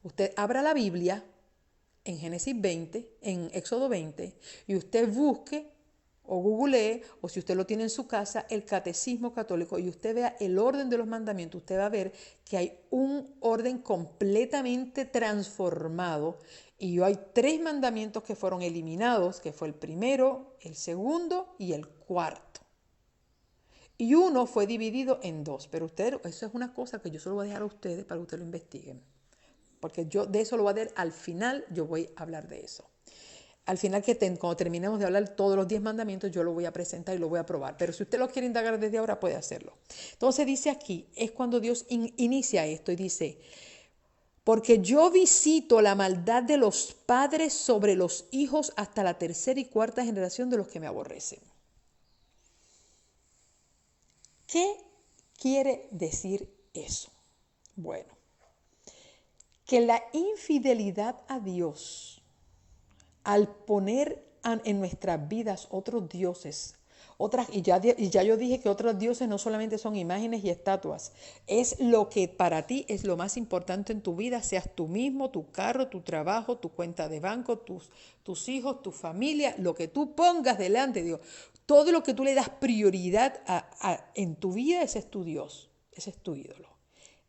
Usted abra la Biblia en Génesis 20, en Éxodo 20, y usted busque o googlee, o si usted lo tiene en su casa, el catecismo católico, y usted vea el orden de los mandamientos, usted va a ver que hay un orden completamente transformado y hay 3 mandamientos que fueron eliminados, que fue el primero, el segundo y el cuarto. Y uno fue dividido en 2, pero eso es una cosa que yo solo voy a dejar a ustedes para que ustedes lo investiguen, porque yo de eso lo voy a dar al final, yo voy a hablar de eso. Al final, cuando terminemos de hablar todos los 10 mandamientos, yo lo voy a presentar y lo voy a probar. Pero si usted lo quiere indagar desde ahora, puede hacerlo. Entonces dice aquí, es cuando Dios inicia esto y dice: porque yo visito la maldad de los padres sobre los hijos hasta la 3ª y 4ª generación de los que me aborrecen. ¿Qué quiere decir eso? Bueno, que la infidelidad a Dios, al poner en nuestras vidas otros dioses, y ya yo dije que otros dioses no solamente son imágenes y estatuas, es lo que para ti es lo más importante en tu vida, seas tú mismo, tu carro, tu trabajo, tu cuenta de banco, tus hijos, tu familia, lo que tú pongas delante de Dios. todo lo que tú le das prioridad en tu vida, ese es tu Dios, ese es tu ídolo.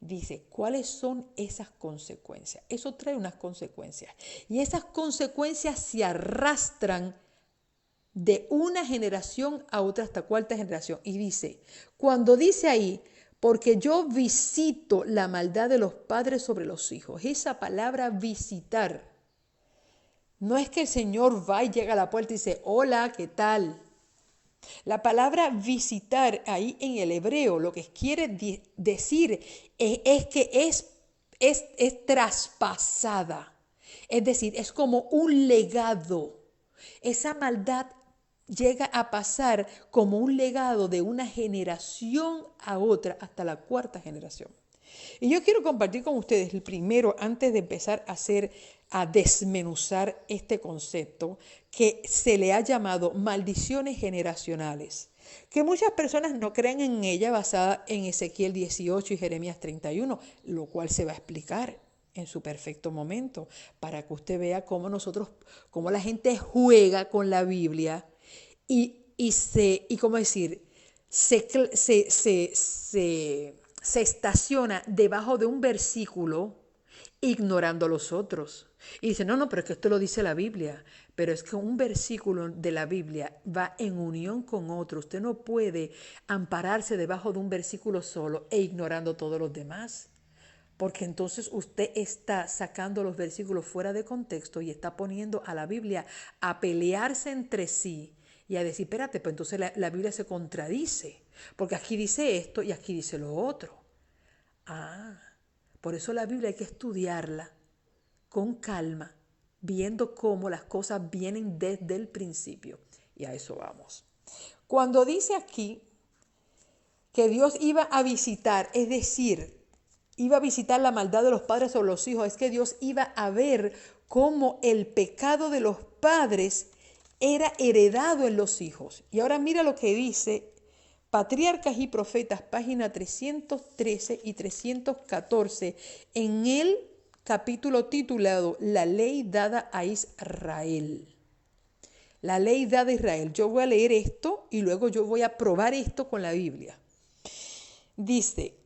Dice, ¿cuáles son esas consecuencias? Eso trae unas consecuencias. Y esas consecuencias se arrastran de una generación a otra hasta cuarta generación. Y dice, cuando dice ahí, porque yo visito la maldad de los padres sobre los hijos, esa palabra visitar, no es que el Señor va y llega a la puerta y dice, hola, ¿qué tal? La palabra visitar ahí en el hebreo lo que quiere decir es que es traspasada. Es decir, es como un legado. Esa maldad llega a pasar como un legado de una generación a otra hasta la cuarta generación. Y yo quiero compartir con ustedes el primero, antes de empezar a desmenuzar este concepto, que se le ha llamado maldiciones generacionales, que muchas personas no creen en ella, basada en Ezequiel 18 y Jeremías 31, lo cual se va a explicar en su perfecto momento, para que usted vea cómo la gente juega con la Biblia y cómo decir, se estaciona debajo de un versículo ignorando los otros. Y dice, no, pero es que esto lo dice la Biblia. Pero es que un versículo de la Biblia va en unión con otro. Usted no puede ampararse debajo de un versículo solo e ignorando todos los demás. Porque entonces usted está sacando los versículos fuera de contexto y está poniendo a la Biblia a pelearse entre sí y a decir, espérate, pues entonces la Biblia se contradice. Porque aquí dice esto y aquí dice lo otro. Por eso la Biblia hay que estudiarla con calma, viendo cómo las cosas vienen desde el principio. Y a eso vamos. Cuando dice aquí que Dios iba a visitar, es decir, iba a visitar la maldad de los padres sobre los hijos, es que Dios iba a ver cómo el pecado de los padres era heredado en los hijos. Y ahora mira lo que dice Patriarcas y Profetas, página 313 y 314, en el capítulo titulado La ley dada a Israel. La ley dada a Israel. Yo voy a leer esto y luego yo voy a probar esto con la Biblia. Dice,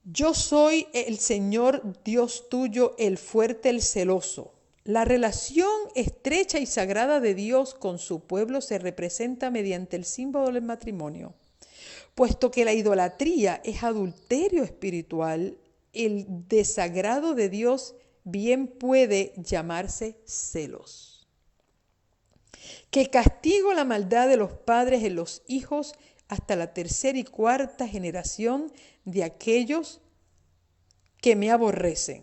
yo soy el Señor Dios tuyo, el fuerte, el celoso. La relación estrecha y sagrada de Dios con su pueblo se representa mediante el símbolo del matrimonio. Puesto que la idolatría es adulterio espiritual, el desagrado de Dios bien puede llamarse celos. Que castigo la maldad de los padres en los hijos hasta la tercera y cuarta generación de aquellos que me aborrecen.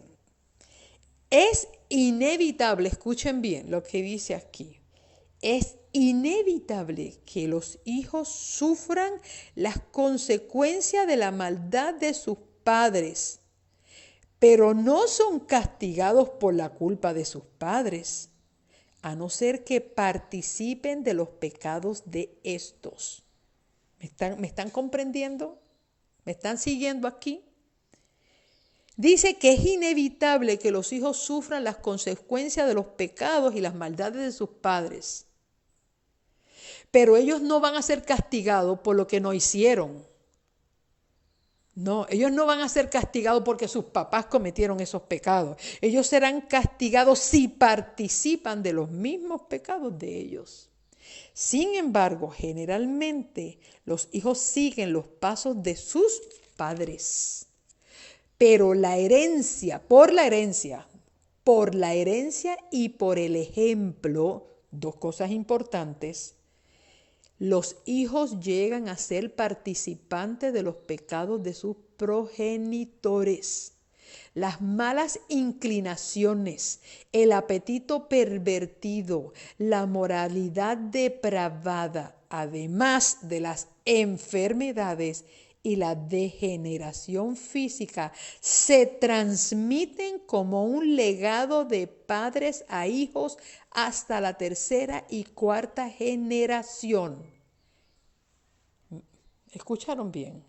Es inevitable, escuchen bien lo que dice aquí, es inevitable que los hijos sufran las consecuencias de la maldad de sus padres, pero no son castigados por la culpa de sus padres, a no ser que participen de los pecados de estos. ¿Me están comprendiendo? ¿Me están siguiendo aquí? Dice que es inevitable que los hijos sufran las consecuencias de los pecados y las maldades de sus padres. Pero ellos no van a ser castigados por lo que no hicieron. No, ellos no van a ser castigados porque sus papás cometieron esos pecados. Ellos serán castigados si participan de los mismos pecados de ellos. Sin embargo, generalmente los hijos siguen los pasos de sus padres. Pero la herencia y por el ejemplo, dos cosas importantes, los hijos llegan a ser participantes de los pecados de sus progenitores. Las malas inclinaciones, el apetito pervertido, la moralidad depravada, además de las enfermedades y la degeneración física, se transmiten como un legado de padres a hijos hasta la tercera y cuarta generación. ¿Escucharon bien?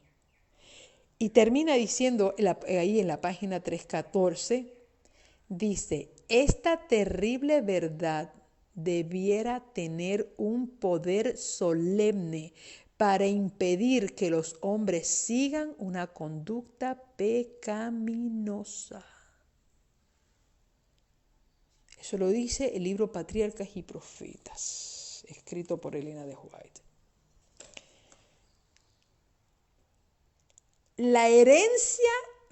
Y termina diciendo ahí en la página 314, dice, esta terrible verdad debiera tener un poder solemne para impedir que los hombres sigan una conducta pecaminosa. Eso lo dice el libro Patriarcas y Profetas, escrito por Elena de White.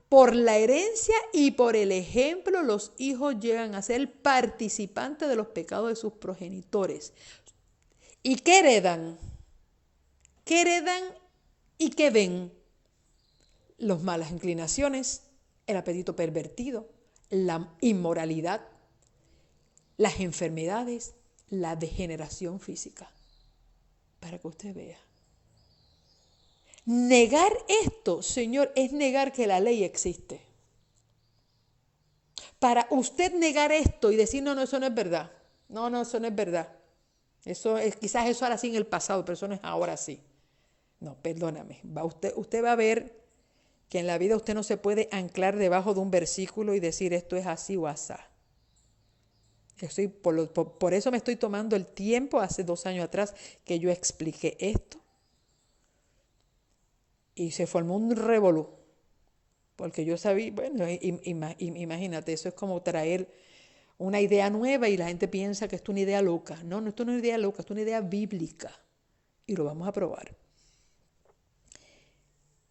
Por la herencia y por el ejemplo, los hijos llegan a ser participantes de los pecados de sus progenitores. ¿Y qué heredan? ¿Qué heredan y qué ven? Las malas inclinaciones, el apetito pervertido, la inmoralidad, las enfermedades, la degeneración física. Para que usted vea. Negar esto, Señor, es negar que la ley existe. Para usted negar esto y decir, no, eso no es verdad. No, eso no es verdad. Quizás eso era así en el pasado, pero eso no es ahora sí. No, perdóname. Usted va a ver que en la vida usted no se puede anclar debajo de un versículo y decir esto es así o asá. Por eso me estoy tomando el tiempo, hace 2 años atrás, que yo expliqué esto. Y se formó un revolú. Porque yo sabía, bueno, imagínate, eso es como traer una idea nueva y la gente piensa que esto es una idea loca. No, esto no es una idea loca, esto es una idea bíblica. Y lo vamos a probar.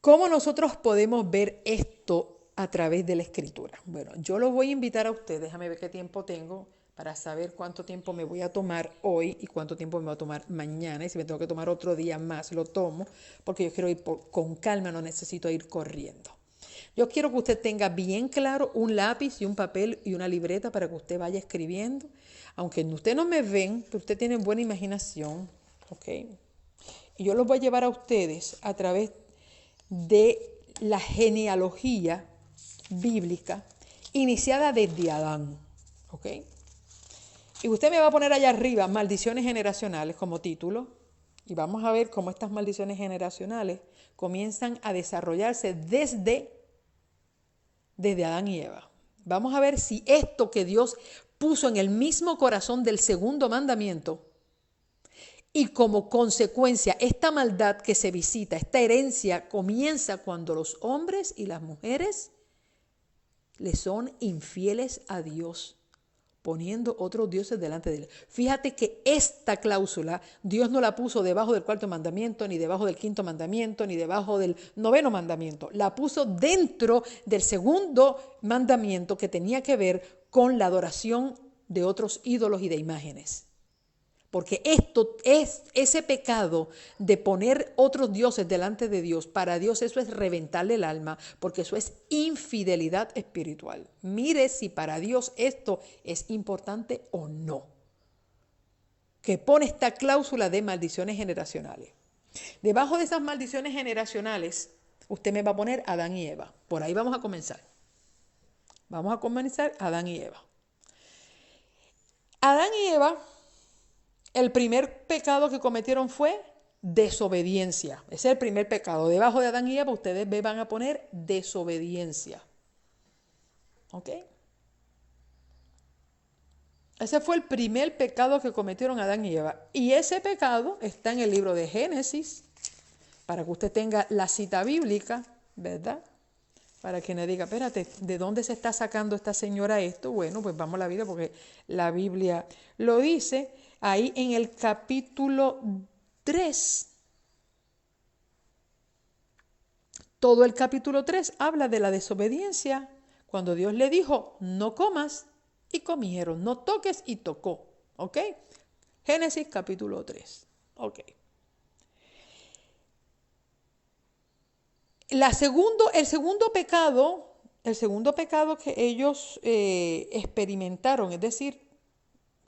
¿Cómo nosotros podemos ver esto a través de la Escritura? Bueno, yo los voy a invitar a ustedes, déjame ver qué tiempo tengo para saber cuánto tiempo me voy a tomar hoy y cuánto tiempo me voy a tomar mañana. Y si me tengo que tomar otro día más, lo tomo, porque yo quiero ir con calma, no necesito ir corriendo. Yo quiero que usted tenga bien claro un lápiz y un papel y una libreta para que usted vaya escribiendo. Aunque usted no me ven, pero usted tiene buena imaginación, ¿ok? Y yo los voy a llevar a ustedes a través de la genealogía bíblica iniciada desde Adán, ¿ok? Y usted me va a poner allá arriba maldiciones generacionales como título y vamos a ver cómo estas maldiciones generacionales comienzan a desarrollarse desde Adán y Eva. Vamos a ver si esto que Dios puso en el mismo corazón del segundo mandamiento y como consecuencia esta maldad que se visita, esta herencia comienza cuando los hombres y las mujeres le son infieles a Dios, poniendo otros dioses delante de él. Fíjate que esta cláusula Dios no la puso debajo del 4.º mandamiento, ni debajo del 5.º mandamiento, ni debajo del 9.º mandamiento. La puso dentro del 2.º mandamiento que tenía que ver con la adoración de otros ídolos y de imágenes. Porque esto es ese pecado de poner otros dioses delante de Dios. Para Dios eso es reventarle el alma, porque eso es infidelidad espiritual. Mire si para Dios esto es importante o no. Que pone esta cláusula de maldiciones generacionales. Debajo de esas maldiciones generacionales, usted me va a poner Adán y Eva. Por ahí vamos a comenzar. Vamos a comenzar Adán y Eva. Adán y Eva, el primer pecado que cometieron fue desobediencia. Ese es el primer pecado. Debajo de Adán y Eva ustedes me van a poner desobediencia. ¿Ok? Ese fue el primer pecado que cometieron Adán y Eva. Y ese pecado está en el libro de Génesis, para que usted tenga la cita bíblica, ¿verdad? Para que no diga, espérate, ¿de dónde se está sacando esta señora esto? Bueno, pues vamos a la Biblia porque la Biblia lo dice. Ahí en el capítulo 3, todo el capítulo 3 habla de la desobediencia, cuando Dios le dijo, no comas, y comieron, no toques, y tocó, ¿ok? Génesis capítulo 3, ok. El segundo pecado que ellos experimentaron, es decir,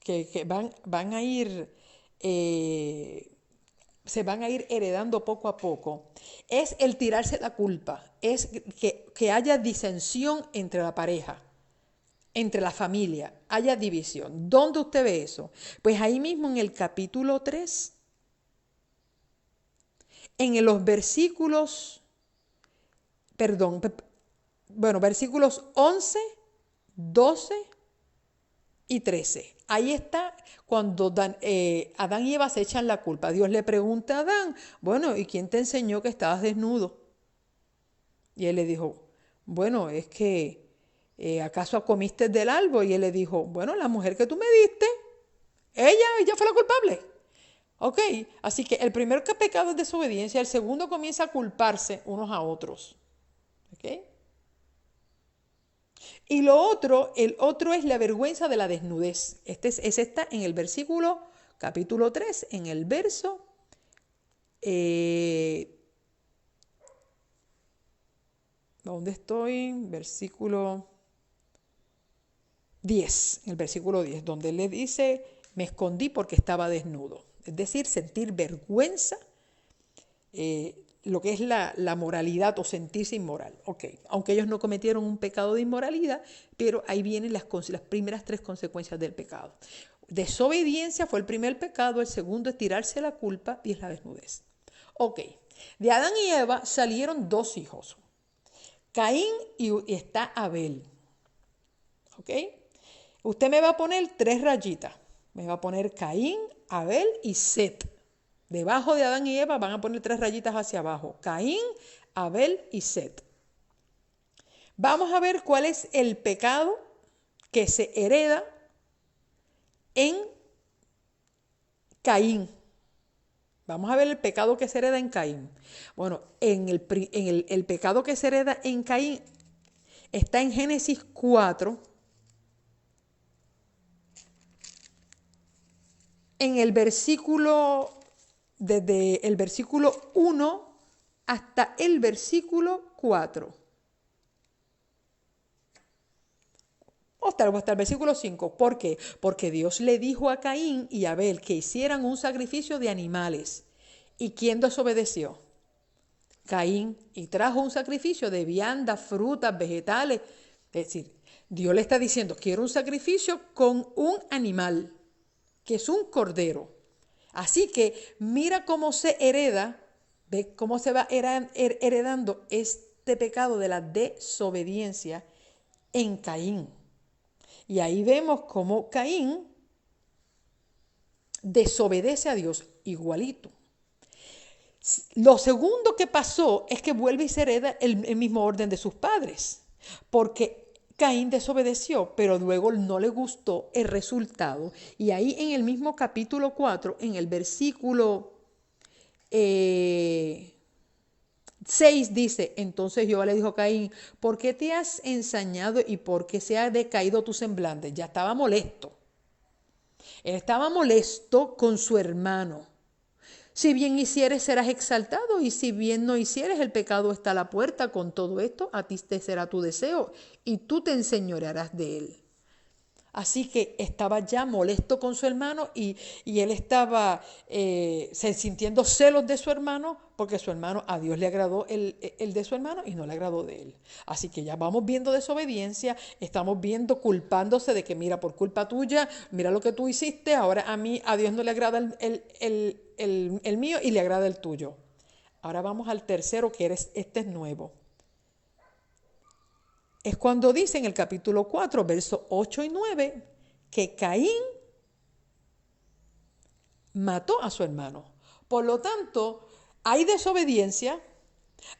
que van a ir, se van a ir heredando poco a poco, es el tirarse la culpa, es que haya disensión entre la pareja, entre la familia, haya división. ¿Dónde usted ve eso? Pues ahí mismo en el capítulo 3, en los versículos, versículos 11, 12 y 13. Ahí está cuando Adán y Eva se echan la culpa. Dios le pregunta a Adán, bueno, ¿y quién te enseñó que estabas desnudo? Y él le dijo, bueno, es que ¿acaso comiste del árbol? Y él le dijo, bueno, la mujer que tú me diste, ella fue la culpable. Ok, así que el primer pecado es desobediencia, el segundo comienza a culparse unos a otros. Ok. Y el otro es la vergüenza de la desnudez. Ese está en el versículo, capítulo 3, en el verso ¿dónde estoy? Versículo 10, en el versículo 10, donde él le dice, me escondí porque estaba desnudo. Es decir, sentir vergüenza, lo que es la moralidad o sentirse inmoral. Ok, aunque ellos no cometieron un pecado de inmoralidad, pero ahí vienen las primeras 3 consecuencias del pecado. Desobediencia fue el primer pecado, el segundo es tirarse la culpa y es la desnudez. Ok, de Adán y Eva salieron 2 hijos, Caín y está Abel. ¿Ok? Usted me va a poner 3 rayitas. Me va a poner Caín, Abel y Set. Debajo de Adán y Eva van a poner 3 rayitas hacia abajo. Caín, Abel y Set. Vamos a ver cuál es el pecado que se hereda en Caín. Vamos a ver el pecado que se hereda en Caín. Bueno, el pecado que se hereda en Caín está en Génesis 4, en el versículo, desde el versículo 1 hasta el versículo 4. O hasta el versículo 5. ¿Por qué? Porque Dios le dijo a Caín y a Abel que hicieran un sacrificio de animales. ¿Y quién desobedeció? Caín, y trajo un sacrificio de viandas, frutas, vegetales. Es decir, Dios le está diciendo, quiero un sacrificio con un animal, que es un cordero. Así que mira cómo se hereda, ve cómo se va heredando este pecado de la desobediencia en Caín. Y ahí vemos cómo Caín desobedece a Dios igualito. Lo segundo que pasó es que vuelve y se hereda el mismo orden de sus padres, porque Caín desobedeció, pero luego no le gustó el resultado. Y ahí en el mismo capítulo 4, en el versículo 6 dice, entonces Jehová le dijo a Caín, ¿por qué te has ensañado y por qué se ha decaído tu semblante? Ya estaba molesto. Él estaba molesto con su hermano. Si bien hicieres, serás exaltado, y si bien no hicieres, el pecado está a la puerta. Con todo esto, a ti te será tu deseo, y tú te enseñorearás de él. Así que estaba ya molesto con su hermano y él estaba sintiendo celos de su hermano, porque su hermano, a Dios le agradó el de su hermano y no le agradó de él. Así que ya vamos viendo desobediencia, estamos viendo culpándose de que mira, por culpa tuya, mira lo que tú hiciste, ahora a Dios no le agrada el mío y le agrada el tuyo. Ahora vamos al tercero, que este es nuevo. Es cuando dice en el capítulo 4, versos 8 y 9, que Caín mató a su hermano. Por lo tanto, hay desobediencia,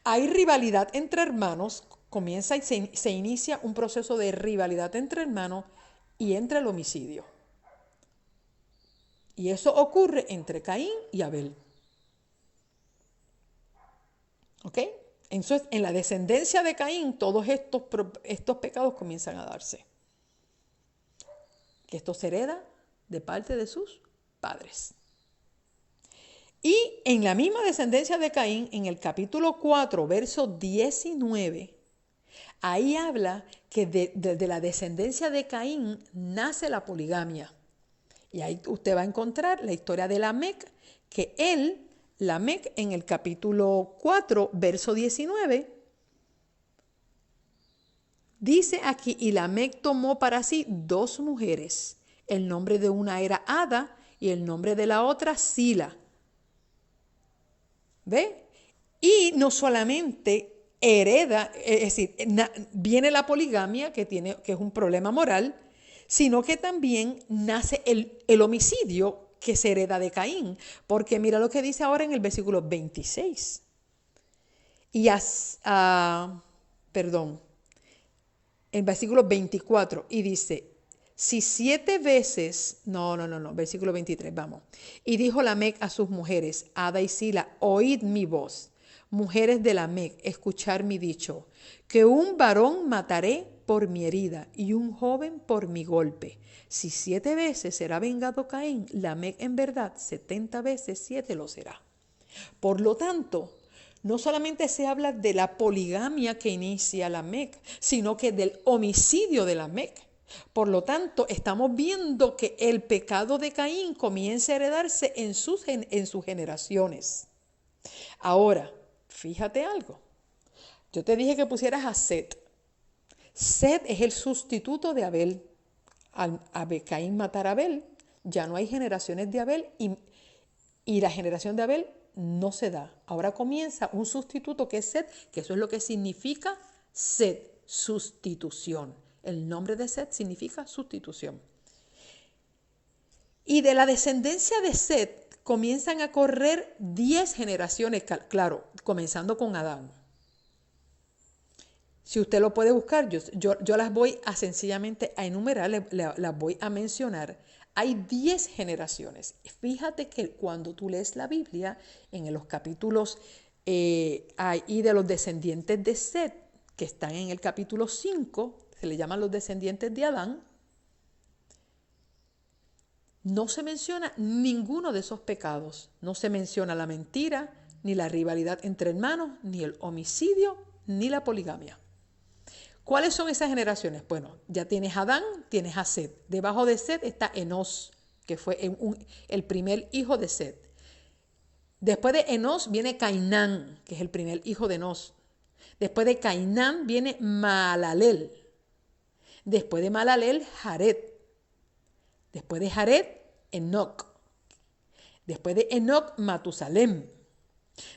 hay rivalidad entre hermanos, comienza y se inicia un proceso de rivalidad entre hermanos y entre el homicidio. Y eso ocurre entre Caín y Abel. ¿Ok? Entonces, en la descendencia de Caín, todos estos pecados comienzan a darse. Que esto se hereda de parte de sus padres. Y en la misma descendencia de Caín, en el capítulo 4, verso 19, ahí habla que de la descendencia de Caín nace la poligamia. Y ahí usted va a encontrar la historia de Lamec, que Lamec, en el capítulo 4, verso 19, dice aquí, y Lamec tomó para sí 2 mujeres. El nombre de una era Ada y el nombre de la otra Sila. ¿Ve? Y no solamente hereda, es decir, viene la poligamia, que es un problema moral, sino que también nace el homicidio que se hereda de Caín. Porque mira lo que dice ahora en el versículo 26. Perdón, en versículo 24, y dice, si 7 veces, versículo 23, vamos. Y dijo Lamec a sus mujeres, Ada y Sila, oíd mi voz, mujeres de Lamec, escuchar mi dicho, que un varón mataré por mi herida y un joven por mi golpe. Si 7 veces será vengado Caín, Lamec en verdad 70 veces 7 lo será. Por lo tanto, no solamente se habla de la poligamia que inicia Lamec, sino que del homicidio de Lamec. Por lo tanto, estamos viendo que el pecado de Caín comienza a heredarse en sus generaciones. Ahora, fíjate algo. Yo te dije que pusieras a Set. Set es el sustituto de Abel. Al Caín matar a Abel, ya no hay generaciones de Abel y la generación de Abel no se da. Ahora comienza un sustituto que es Set, que eso es lo que significa Set, sustitución. El nombre de Set significa sustitución. Y de la descendencia de Set comienzan a correr 10 generaciones, claro, comenzando con Adán. Si usted lo puede buscar, yo las voy a sencillamente a enumerar, las voy a mencionar. Hay 10 generaciones. Fíjate que cuando tú lees la Biblia, en los capítulos ahí de los descendientes de Set, que están en el capítulo 5, se le llaman los descendientes de Adán, no se menciona ninguno de esos pecados. No se menciona la mentira, ni la rivalidad entre hermanos, ni el homicidio, ni la poligamia. ¿Cuáles son esas generaciones? Bueno, ya tienes a Adán, tienes a Set. Debajo de Set está Enos, que fue el primer hijo de Set. Después de Enos viene Cainán, que es el primer hijo de Enos. Después de Cainán viene Mahalalel. Después de Mahalalel, Jared. Después de Jared, Enoc. Después de Enoc, Matusalem.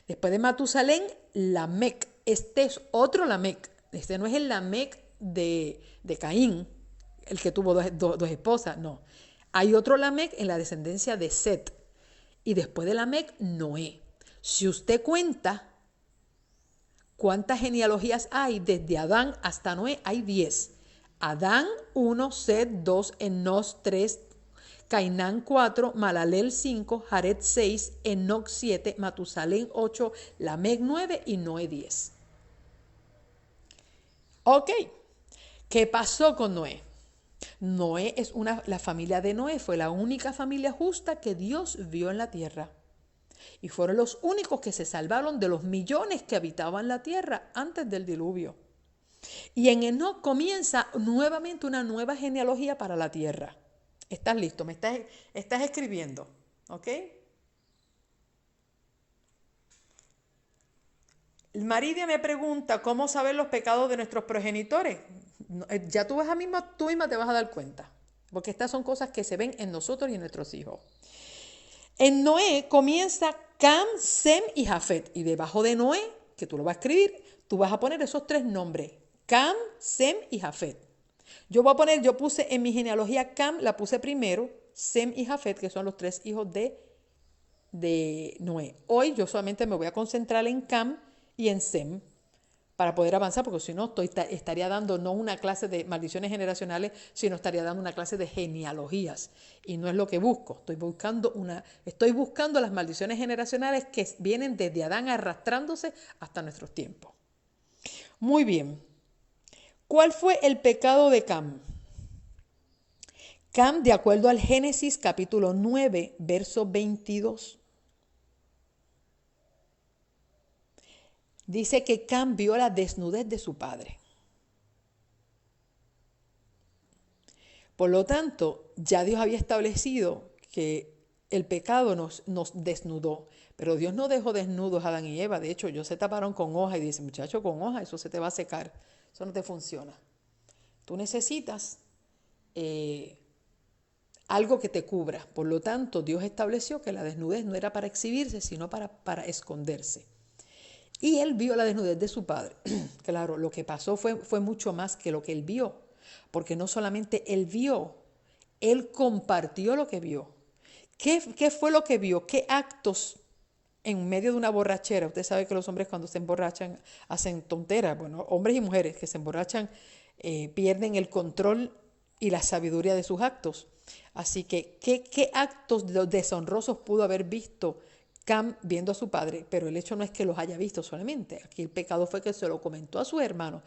Después de Matusalem, Lamec. Este es otro Lamec. Este no es el Lamec de Caín, el que tuvo dos esposas, no. Hay otro Lamec en la descendencia de Set. Y después de Lamec, Noé. Si usted cuenta cuántas genealogías hay desde Adán hasta Noé, hay 10. Adán 1, Set 2, Enos 3, Cainán 4, Mahalalel 5, Jared 6, Enoc 7, Matusalén 8, Lamec 9 y Noé 10. Ok, ¿qué pasó con Noé? Noé la familia de Noé fue la única familia justa que Dios vio en la tierra. Y fueron los únicos que se salvaron de los millones que habitaban la tierra antes del diluvio. Y en Enoc comienza nuevamente una nueva genealogía para la tierra. ¿Estás listo? ¿Me estás escribiendo? ¿Ok? Maridia me pregunta cómo saber los pecados de nuestros progenitores. Ya tú misma te vas a dar cuenta, porque estas son cosas que se ven en nosotros y en nuestros hijos. En Noé comienza Cam, Sem y Jafet, y debajo de Noé, que tú lo vas a escribir, tú vas a poner esos 3 nombres, Cam, Sem y Jafet. Yo puse en mi genealogía Cam, la puse primero, Sem y Jafet, que son los 3 hijos de Noé. Hoy yo solamente me voy a concentrar en Cam y en Sem para poder avanzar, porque si no estaría dando no una clase de maldiciones generacionales, sino estaría dando una clase de genealogías, y no es lo que busco. Estoy buscando las maldiciones generacionales que vienen desde Adán arrastrándose hasta nuestros tiempos. Muy bien. ¿Cuál fue el pecado de Cam? Cam, de acuerdo al Génesis capítulo 9, verso 22, dice que Cam vio la desnudez de su padre. Por lo tanto, ya Dios había establecido que el pecado nos desnudó. Pero Dios no dejó desnudos a Adán y Eva. De hecho, ellos se taparon con hoja y dice, muchacho, con hoja eso se te va a secar. Eso no te funciona. Tú necesitas algo que te cubra. Por lo tanto, Dios estableció que la desnudez no era para exhibirse, sino para esconderse. Y él vio la desnudez de su padre. Claro, lo que pasó fue mucho más que lo que él vio, porque no solamente él vio Él compartió lo que vio. ¿Qué fue lo que vio? ¿Qué actos en medio de una borrachera? Usted sabe que los hombres cuando se emborrachan hacen tonteras. Bueno, hombres y mujeres que se emborrachan pierden el control y la sabiduría de sus actos. Así que, ¿qué actos deshonrosos pudo haber visto Cam viendo a su padre? Pero el hecho no es que los haya visto solamente. Aquí el pecado fue que se lo comentó a sus hermanos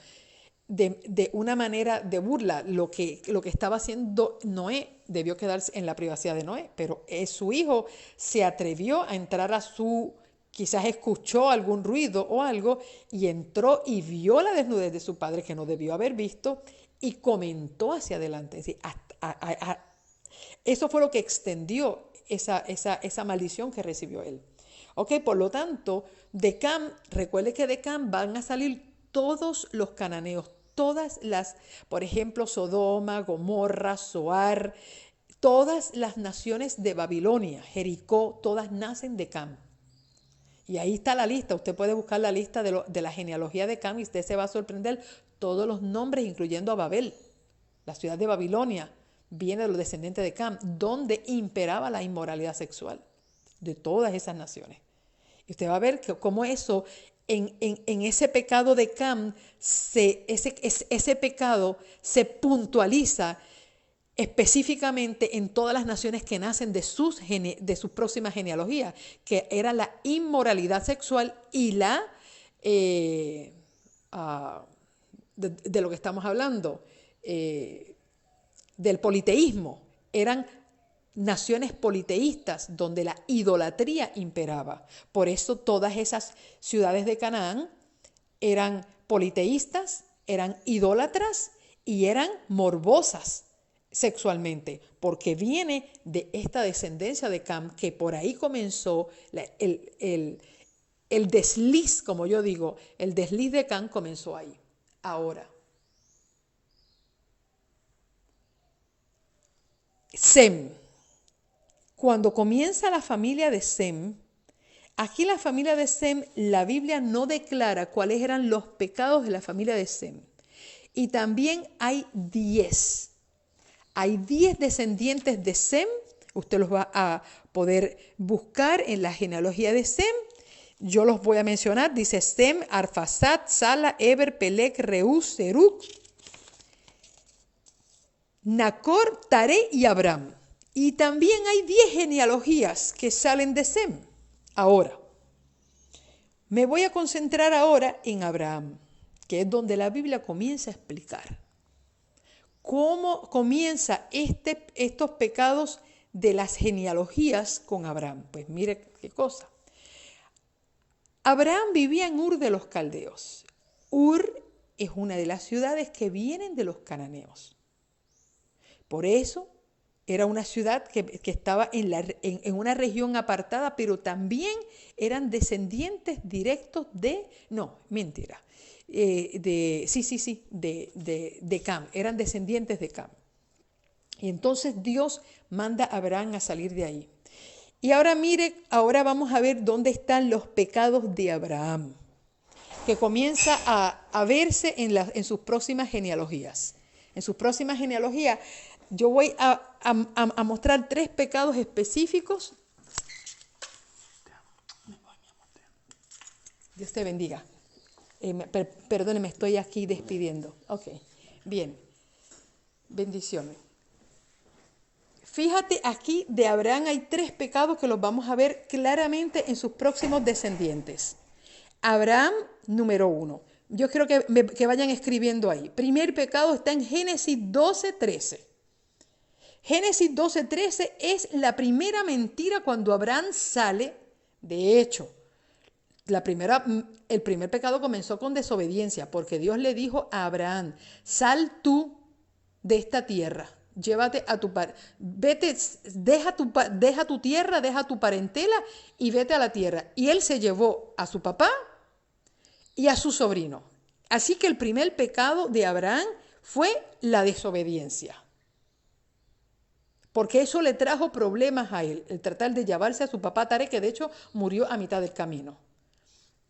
de una manera de burla. Lo que estaba haciendo Noé debió quedarse en la privacidad de Noé, pero su hijo se atrevió a entrar a quizás escuchó algún ruido o algo y entró y vio la desnudez de su padre que no debió haber visto y comentó hacia adelante. Es decir, eso fue lo que extendió esa maldición que recibió él. Ok, por lo tanto, de Cam, recuerde que de Cam van a salir todos los cananeos, por ejemplo, Sodoma, Gomorra, Zoar, todas las naciones de Babilonia, Jericó, todas nacen de Cam. Y ahí está la lista, usted puede buscar la lista de la genealogía de Cam y usted se va a sorprender todos los nombres, incluyendo a Babel, la ciudad de Babilonia, viene de los descendientes de Cam, donde imperaba la inmoralidad sexual de todas esas naciones. Y usted va a ver cómo eso, en ese pecado de Cam, ese pecado se puntualiza específicamente en todas las naciones que nacen de sus próximas genealogías, que era la inmoralidad sexual y de lo que estamos hablando, del politeísmo. Eran naciones politeístas donde la idolatría imperaba. Por eso todas esas ciudades de Canaán eran politeístas, eran idólatras y eran morbosas sexualmente, porque viene de esta descendencia de Cam, que por ahí comenzó el desliz, como yo digo, el desliz de Cam comenzó ahí. Ahora, Sem. Cuando comienza la familia de Sem, aquí la familia de Sem, la Biblia no declara cuáles eran los pecados de la familia de Sem. Y también hay 10. Hay 10 descendientes de Sem. Usted los va a poder buscar en la genealogía de Sem. Yo los voy a mencionar. Dice Sem, Arfaxad, Sala, Eber, Pelec, Reús, Serug, Nacor, Taré y Abraham. Y también hay 10 genealogías que salen de Sem. Ahora, me voy a concentrar ahora en Abraham, que es donde la Biblia comienza a explicar cómo comienza estos pecados de las genealogías con Abraham. Pues mire qué cosa. Abraham vivía en Ur de los Caldeos. Ur es una de las ciudades que vienen de los cananeos. Por eso era una ciudad que estaba en una región apartada, pero también eran descendientes directos de Cam, eran descendientes de Cam. Y entonces Dios manda a Abraham a salir de ahí. Y ahora mire, ahora vamos a ver dónde están los pecados de Abraham, que comienza a verse en sus próximas genealogías. En sus próximas genealogías, yo voy a mostrar 3 pecados específicos. Dios te bendiga. Perdóneme, estoy aquí despidiendo. Ok, bien. Bendiciones. Fíjate, aquí de Abraham hay 3 pecados que los vamos a ver claramente en sus próximos descendientes. Abraham, número 1. Yo quiero que vayan escribiendo ahí. Primer pecado está en Génesis 12:13. Génesis 12:13 es la primera mentira cuando Abraham sale. De hecho, el primer pecado comenzó con desobediencia, porque Dios le dijo a Abraham: sal tú de esta tierra, llévate a vete, deja tu tierra, deja tu parentela y vete a la tierra. Y él se llevó a su papá y a su sobrino. Así que el primer pecado de Abraham fue la desobediencia, porque eso le trajo problemas a él, el tratar de llevarse a su papá Taré, que de hecho murió a mitad del camino.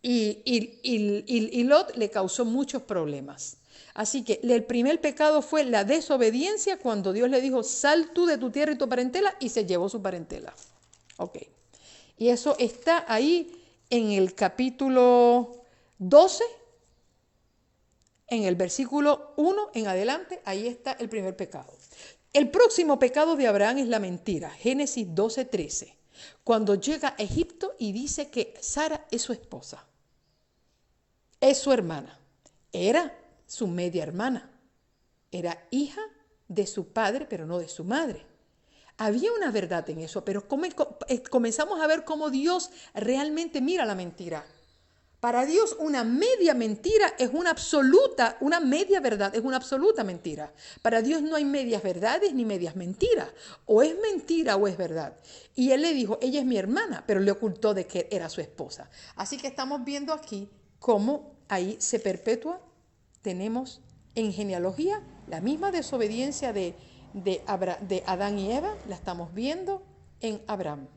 y Lot le causó muchos problemas. Así que el primer pecado fue la desobediencia cuando Dios le dijo, sal tú de tu tierra y tu parentela, y se llevó su parentela. Ok. Y eso está ahí en el capítulo 12, en el versículo 1 en adelante, ahí está el primer pecado. El próximo pecado de Abraham es la mentira, Génesis 12:13, cuando llega a Egipto y dice que Sara es su esposa, es su hermana, era su media hermana, era hija de su padre, pero no de su madre. Había una verdad en eso, pero comenzamos a ver cómo Dios realmente mira la mentira. Para Dios una media mentira es una media verdad es una absoluta mentira. Para Dios no hay medias verdades ni medias mentiras. O es mentira o es verdad. Y él le dijo, ella es mi hermana, pero le ocultó de que era su esposa. Así que estamos viendo aquí cómo ahí se perpetúa. Tenemos en genealogía la misma desobediencia de Adán y Eva, la estamos viendo en Abraham.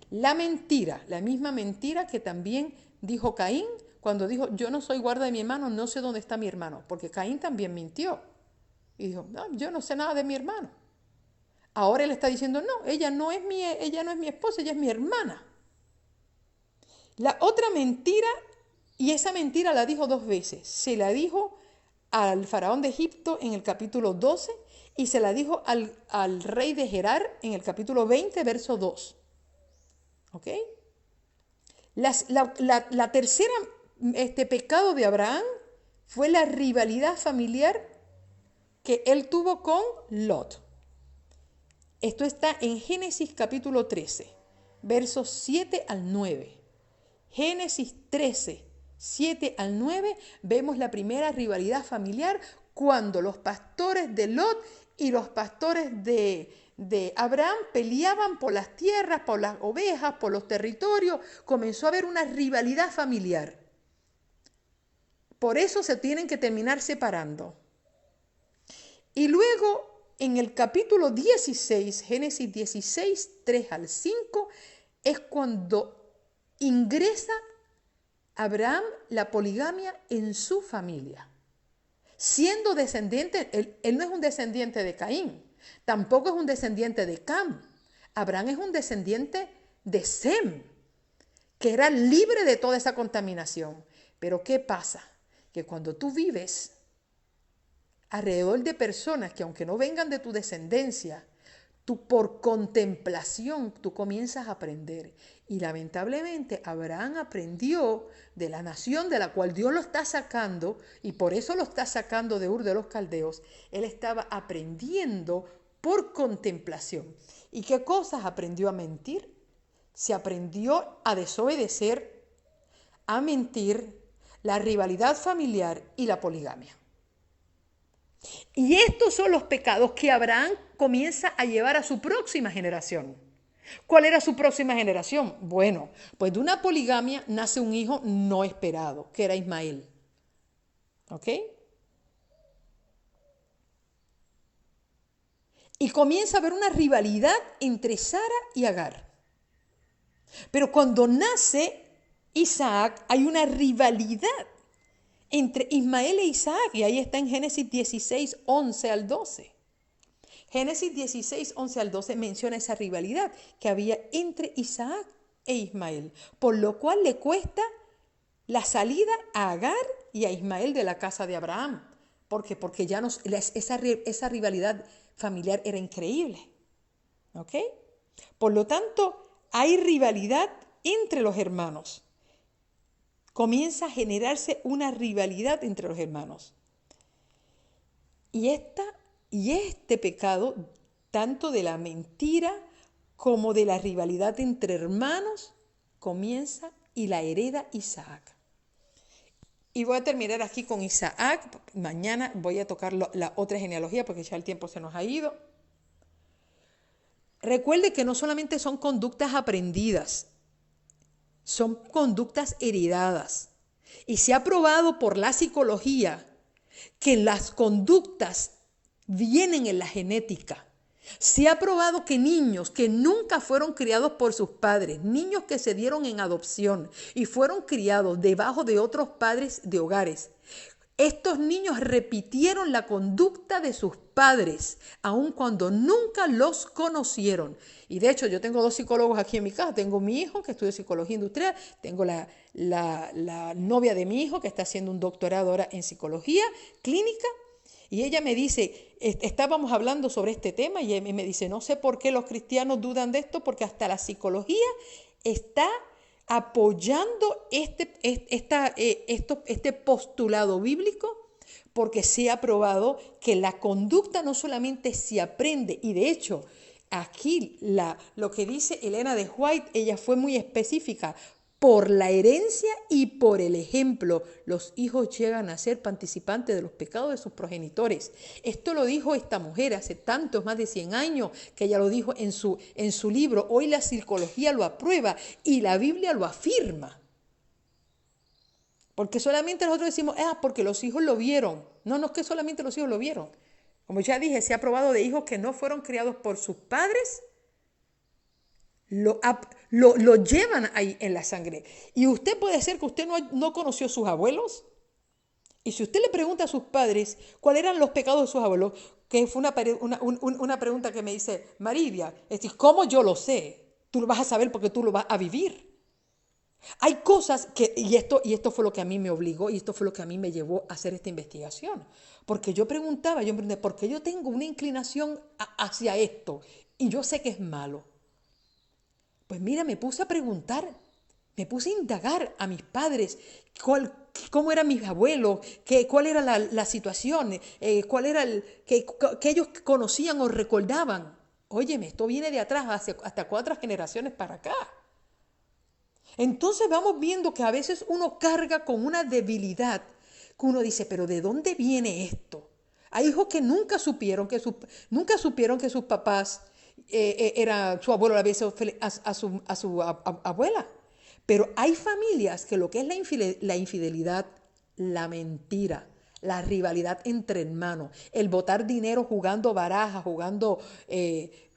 La mentira, la misma mentira que también dijo Caín cuando dijo, yo no soy guarda de mi hermano, no sé dónde está mi hermano, porque Caín también mintió. Y dijo, no, yo no sé nada de mi hermano. Ahora él está diciendo, no, ella no es mi esposa, ella es mi hermana. La otra mentira, y esa mentira la dijo 2 veces, se la dijo al faraón de Egipto en el capítulo 12 y se la dijo al rey de Gerar en el capítulo 20, verso 2. ¿Ok? La tercera pecado de Abraham fue la rivalidad familiar que él tuvo con Lot. Esto está en Génesis capítulo 13, versos 7 al 9. Génesis 13, 7 al 9, vemos la primera rivalidad familiar cuando los pastores de Lot y los pastores de Abraham peleaban por las tierras, por las ovejas, por los territorios. Comenzó a haber una rivalidad familiar. Por eso se tienen que terminar separando. Y luego, en el capítulo 16, Génesis 16, 3 al 5, es cuando ingresa Abraham la poligamia en su familia. Siendo descendiente, él no es un descendiente de Caín, tampoco es un descendiente de Cam. Abraham es un descendiente de Sem, que era libre de toda esa contaminación. Pero ¿qué pasa? Que cuando tú vives alrededor de personas que aunque no vengan de tu descendencia, tú por contemplación, tú comienzas a aprender. Y lamentablemente Abraham aprendió de la nación de la cual Dios lo está sacando, y por eso lo está sacando de Ur de los Caldeos. Él estaba aprendiendo por contemplación. ¿Y qué cosas aprendió a mentir? Se aprendió a desobedecer, a mentir, la rivalidad familiar y la poligamia. Y estos son los pecados que Abraham comienza a llevar a su próxima generación. ¿Cuál era su próxima generación? Bueno, pues de una poligamia nace un hijo no esperado, que era Ismael. ¿Ok? Y comienza a haber una rivalidad entre Sara y Agar. Pero cuando nace Isaac, hay una rivalidad entre Ismael e Isaac, y ahí está en Génesis 16, 11 al 12. Génesis 16, 11 al 12 menciona esa rivalidad que había entre Isaac e Ismael, por lo cual le cuesta la salida a Agar y a Ismael de la casa de Abraham. ¿Por qué? Porque ya esa rivalidad familiar era increíble. ¿Ok? Por lo tanto, hay rivalidad entre los hermanos. Comienza a generarse una rivalidad entre los hermanos. Y este pecado, tanto de la mentira como de la rivalidad entre hermanos, comienza y la hereda Isaac. Y voy a terminar aquí con Isaac. Mañana voy a tocar la otra genealogía porque ya el tiempo se nos ha ido. Recuerde que no solamente son conductas aprendidas, son conductas heredadas. Y se ha probado por la psicología que las conductas vienen en la genética. Se ha probado que niños que nunca fueron criados por sus padres, niños que se dieron en adopción y fueron criados debajo de otros padres de hogares, estos niños repitieron la conducta de sus padres, aun cuando nunca los conocieron. Y de hecho, yo tengo dos psicólogos aquí en mi casa. Tengo mi hijo que estudia psicología industrial, tengo la novia de mi hijo que está haciendo un doctorado ahora en psicología clínica. Y ella me dice, estábamos hablando sobre este tema y me dice, no sé por qué los cristianos dudan de esto, porque hasta la psicología está apoyando este postulado bíblico, porque se ha probado que la conducta no solamente se aprende, y de hecho, aquí lo que dice Elena de White, ella fue muy específica, por la herencia y por el ejemplo, los hijos llegan a ser participantes de los pecados de sus progenitores. Esto lo dijo esta mujer hace tantos, más de 100 años, que ella lo dijo en su libro. Hoy la psicología lo aprueba y la Biblia lo afirma. Porque solamente nosotros decimos, porque los hijos lo vieron. No, no es que solamente los hijos lo vieron. Como ya dije, se ha probado de hijos que no fueron criados por sus padres, lo llevan ahí en la sangre. Y usted puede ser que usted no conoció a sus abuelos. Y si usted le pregunta a sus padres cuáles eran los pecados de sus abuelos, que fue una pregunta que me dice Maridia, es decir, ¿cómo yo lo sé? Tú lo vas a saber porque tú lo vas a vivir. Hay cosas y esto fue lo que a mí me obligó y esto fue lo que a mí me llevó a hacer esta investigación. Porque yo preguntaba, ¿por qué yo tengo una inclinación hacia esto? Y yo sé que es malo. Pues mira, me puse a preguntar, me puse a indagar a mis padres cómo eran mis abuelos, cuál era la situación, cuál era que ellos conocían o recordaban. Óyeme, esto viene de atrás, hasta 4 generaciones para acá. Entonces vamos viendo que a veces uno carga con una debilidad que uno dice, pero ¿de dónde viene esto? Hay hijos que nunca supieron que sus papás su abuelo le había sido a su abuela. Pero hay familias que lo que es la infidelidad, la mentira, la rivalidad entre hermanos, el botar dinero jugando barajas, jugando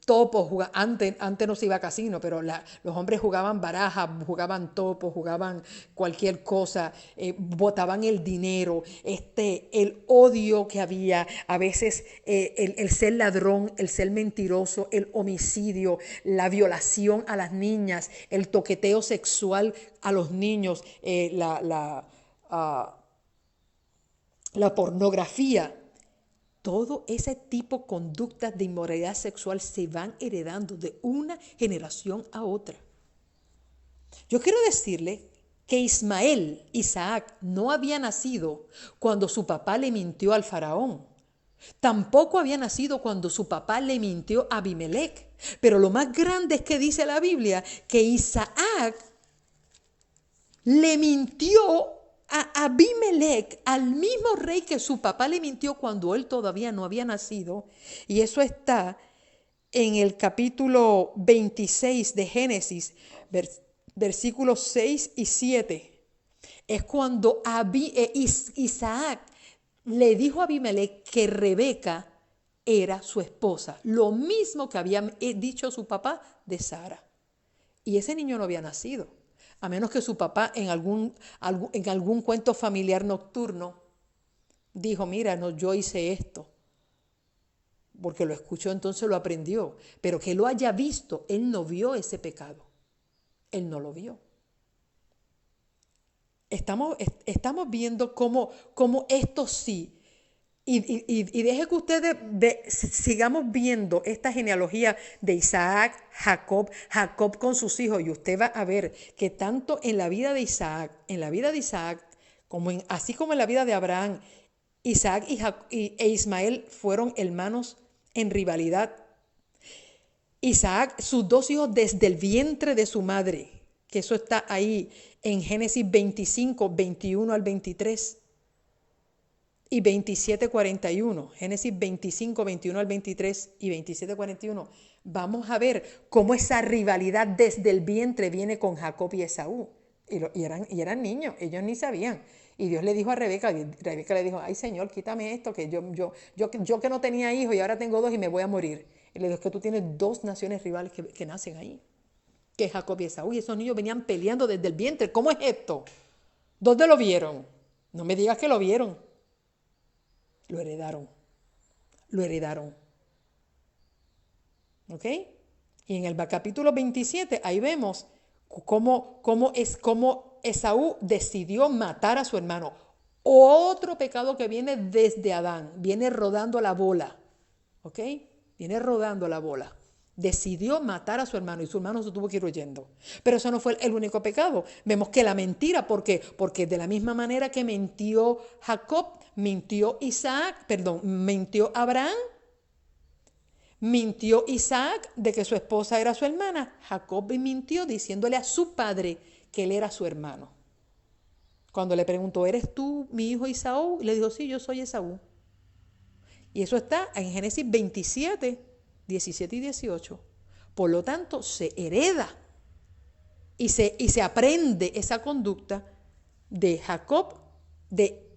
topos, antes no se iba a casino, pero los hombres jugaban barajas, jugaban topos, jugaban cualquier cosa, botaban el dinero, el odio que había, a veces el ser ladrón, el ser mentiroso, el homicidio, la violación a las niñas, el toqueteo sexual a los niños, la pornografía. Todo ese tipo de conductas de inmoralidad sexual se van heredando de una generación a otra. Yo quiero decirle que Isaac, no había nacido cuando su papá le mintió al faraón. Tampoco había nacido cuando su papá le mintió a Abimelech. Pero lo más grande es que dice la Biblia que Isaac le mintió a Abimelech, al mismo rey que su papá le mintió cuando él todavía no había nacido. Y eso está en el capítulo 26 de Génesis, versículos 6 y 7. Es cuando Isaac le dijo a Abimelech que Rebeca era su esposa. Lo mismo que había dicho su papá de Sara. Y ese niño no había nacido. A menos que su papá en algún cuento familiar nocturno dijo, mira, no, yo hice esto. Porque lo escuchó, entonces lo aprendió. Pero que lo haya visto, él no vio ese pecado. Él no lo vio. Estamos viendo cómo esto sí. Y deje que ustedes sigamos viendo esta genealogía de Isaac, Jacob con sus hijos, y usted va a ver que tanto en la vida de Isaac, así como en la vida de Abraham, Isaac e Ismael fueron hermanos en rivalidad. Isaac, sus 2 hijos desde el vientre de su madre, que eso está ahí en Génesis 25, 21 al 23. Y 27:41, Génesis 25, 21 al 23 y 27:41, vamos a ver cómo esa rivalidad desde el vientre viene con Jacob y Esaú. Y eran niños, ellos ni sabían. Y Dios le dijo a Rebeca, y Rebeca le dijo, ay Señor, quítame esto, que yo que no tenía hijos y ahora tengo 2 y me voy a morir. Y le dijo, es que tú tienes dos naciones rivales que nacen ahí, que es Jacob y Esaú, y esos niños venían peleando desde el vientre. ¿Cómo es esto? ¿Dónde lo vieron? No me digas que lo vieron. Lo heredaron. Lo heredaron. ¿Ok? Y en el capítulo 27, ahí vemos cómo Esaú decidió matar a su hermano. Otro pecado que viene desde Adán, viene rodando la bola. ¿Ok? Viene rodando la bola. Decidió matar a su hermano y su hermano se tuvo que ir huyendo. Pero eso no fue el único pecado. Vemos que la mentira, ¿por qué? Porque de la misma manera que mintió Jacob, mintió Abraham, mintió Isaac de que su esposa era su hermana. Jacob mintió diciéndole a su padre que él era su hermano. Cuando le preguntó, ¿eres tú mi hijo Esaú? Le dijo, sí, yo soy Esaú. Y eso está en Génesis 27, 17 y 18. Por lo tanto, se hereda y se aprende esa conducta de Jacob, de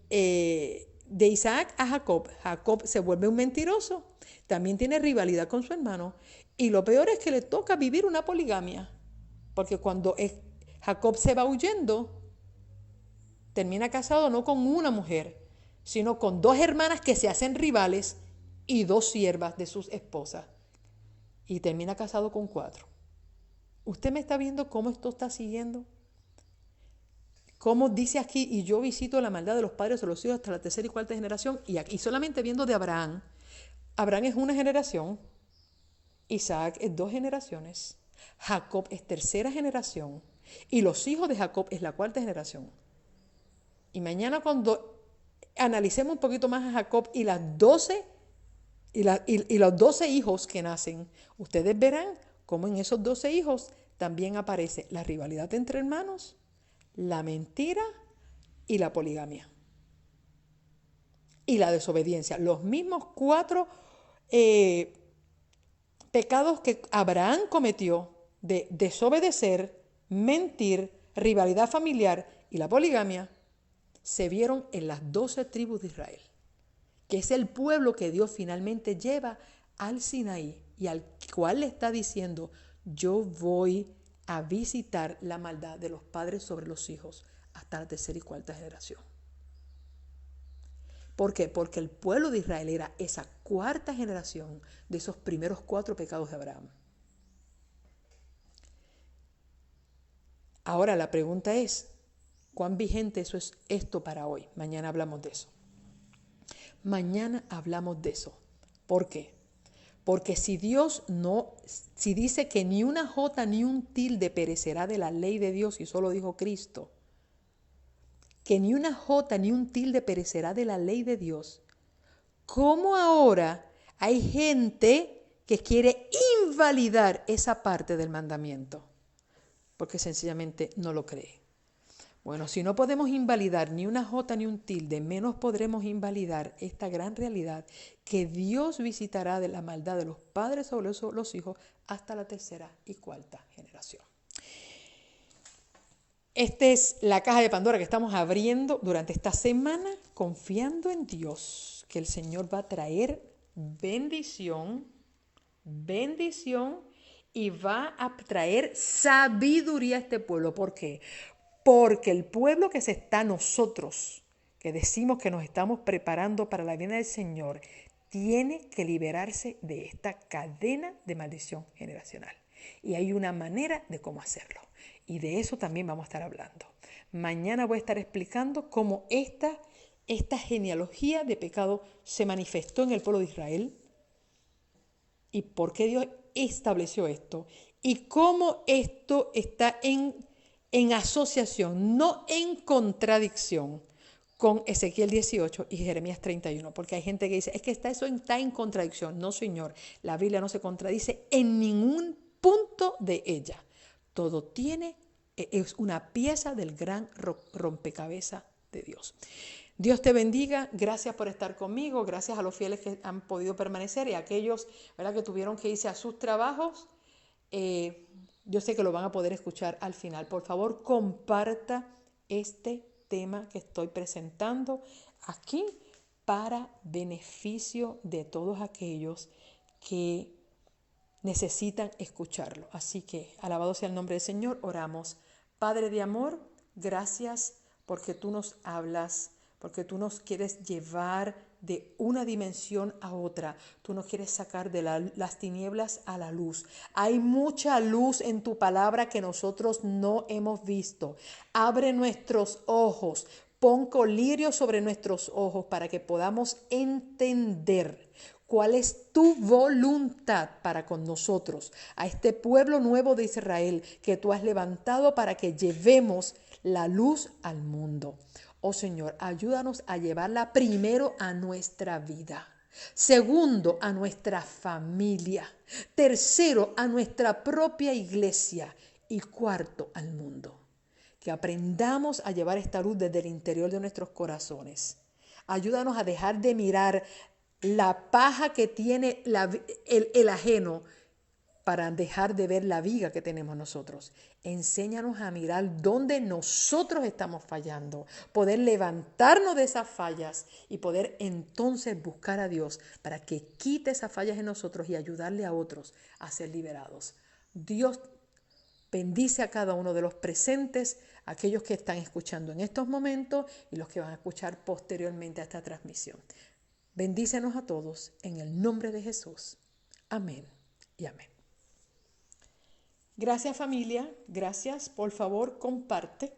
Isaac a Jacob. Jacob se vuelve un mentiroso, también tiene rivalidad con su hermano. Y lo peor es que le toca vivir una poligamia, porque cuando Jacob se va huyendo, termina casado no con una mujer, sino con dos hermanas que se hacen rivales y dos siervas de sus esposas. Y termina casado con 4. ¿Usted me está viendo cómo esto está siguiendo? Como dice aquí, y yo visito la maldad de los padres o los hijos hasta la tercera y cuarta generación, y aquí solamente viendo de Abraham. Abraham es una generación, Isaac es 2 generaciones, Jacob es tercera generación, y los hijos de Jacob es la cuarta generación. Y mañana cuando analicemos un poquito más a Jacob y las 12 y los 12 hijos que nacen, ustedes verán cómo en esos 12 hijos también aparece la rivalidad entre hermanos, la mentira y la poligamia. Y la desobediencia. Los mismos 4 pecados que Abraham cometió de desobedecer, mentir, rivalidad familiar y la poligamia, se vieron en las 12 tribus de Israel, que es el pueblo que Dios finalmente lleva al Sinaí y al cual le está diciendo, yo voy a visitar la maldad de los padres sobre los hijos hasta la tercera y cuarta generación. ¿Por qué? Porque el pueblo de Israel era esa cuarta generación de esos primeros 4 pecados de Abraham. Ahora la pregunta es, ¿cuán vigente eso es esto para hoy? Mañana hablamos de eso. Mañana hablamos de eso. ¿Por qué? Porque si dice que ni una jota ni un tilde perecerá de la ley de Dios, y eso lo dijo Cristo, que ni una jota ni un tilde perecerá de la ley de Dios, ¿cómo ahora hay gente que quiere invalidar esa parte del mandamiento? Porque sencillamente no lo cree. Bueno, si no podemos invalidar ni una jota ni un tilde, menos podremos invalidar esta gran realidad que Dios visitará de la maldad de los padres sobre los hijos hasta la tercera y cuarta generación. Esta es la caja de Pandora que estamos abriendo durante esta semana, confiando en Dios, que el Señor va a traer bendición y va a traer sabiduría a este pueblo. ¿Por qué? Porque el pueblo que se está nosotros, que decimos que nos estamos preparando para la venida del Señor, tiene que liberarse de esta cadena de maldición generacional. Y hay una manera de cómo hacerlo. Y de eso también vamos a estar hablando. Mañana voy a estar explicando cómo esta genealogía de pecado se manifestó en el pueblo de Israel y por qué Dios estableció esto y cómo esto está en asociación, no en contradicción con Ezequiel 18 y Jeremías 31, porque hay gente que dice, es que eso está en contradicción. No, señor, la Biblia no se contradice en ningún punto de ella. Todo es una pieza del gran rompecabezas de Dios. Dios te bendiga, gracias por estar conmigo, gracias a los fieles que han podido permanecer y a aquellos, ¿verdad?, que tuvieron que irse a sus trabajos. Yo sé que lo van a poder escuchar al final. Por favor, comparta este tema que estoy presentando aquí para beneficio de todos aquellos que necesitan escucharlo. Así que, alabado sea el nombre del Señor, oramos. Padre de amor, gracias porque tú nos hablas, porque tú nos quieres llevar de una dimensión a otra. Tú nos quieres sacar de las tinieblas a la luz. Hay mucha luz en tu palabra que nosotros no hemos visto. Abre nuestros ojos. Pon colirio sobre nuestros ojos para que podamos entender cuál es tu voluntad para con nosotros, a este pueblo nuevo de Israel que tú has levantado para que llevemos la luz al mundo. Oh Señor, ayúdanos a llevarla primero a nuestra vida. Segundo, a nuestra familia. Tercero, a nuestra propia iglesia. Y cuarto, al mundo. Que aprendamos a llevar esta luz desde el interior de nuestros corazones. Ayúdanos a dejar de mirar la paja que tiene el ajeno para dejar de ver la viga que tenemos nosotros. Enséñanos a mirar dónde nosotros estamos fallando, poder levantarnos de esas fallas y poder entonces buscar a Dios para que quite esas fallas en nosotros y ayudarle a otros a ser liberados. Dios bendice a cada uno de los presentes, aquellos que están escuchando en estos momentos y los que van a escuchar posteriormente a esta transmisión. Bendícenos a todos en el nombre de Jesús. Amén y amén. Gracias familia, gracias. Por favor, comparte.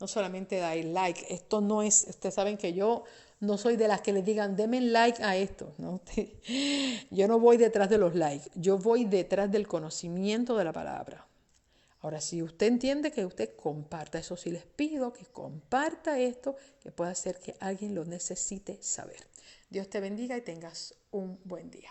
No solamente da el like. Esto no es, ustedes saben que yo no soy de las que les digan, denme like a esto, ¿no? Yo no voy detrás de los likes, yo voy detrás del conocimiento de la palabra. Ahora, si usted entiende, que usted comparta. Eso sí les pido, que comparta esto, que pueda ser que alguien lo necesite saber. Dios te bendiga y tengas un buen día.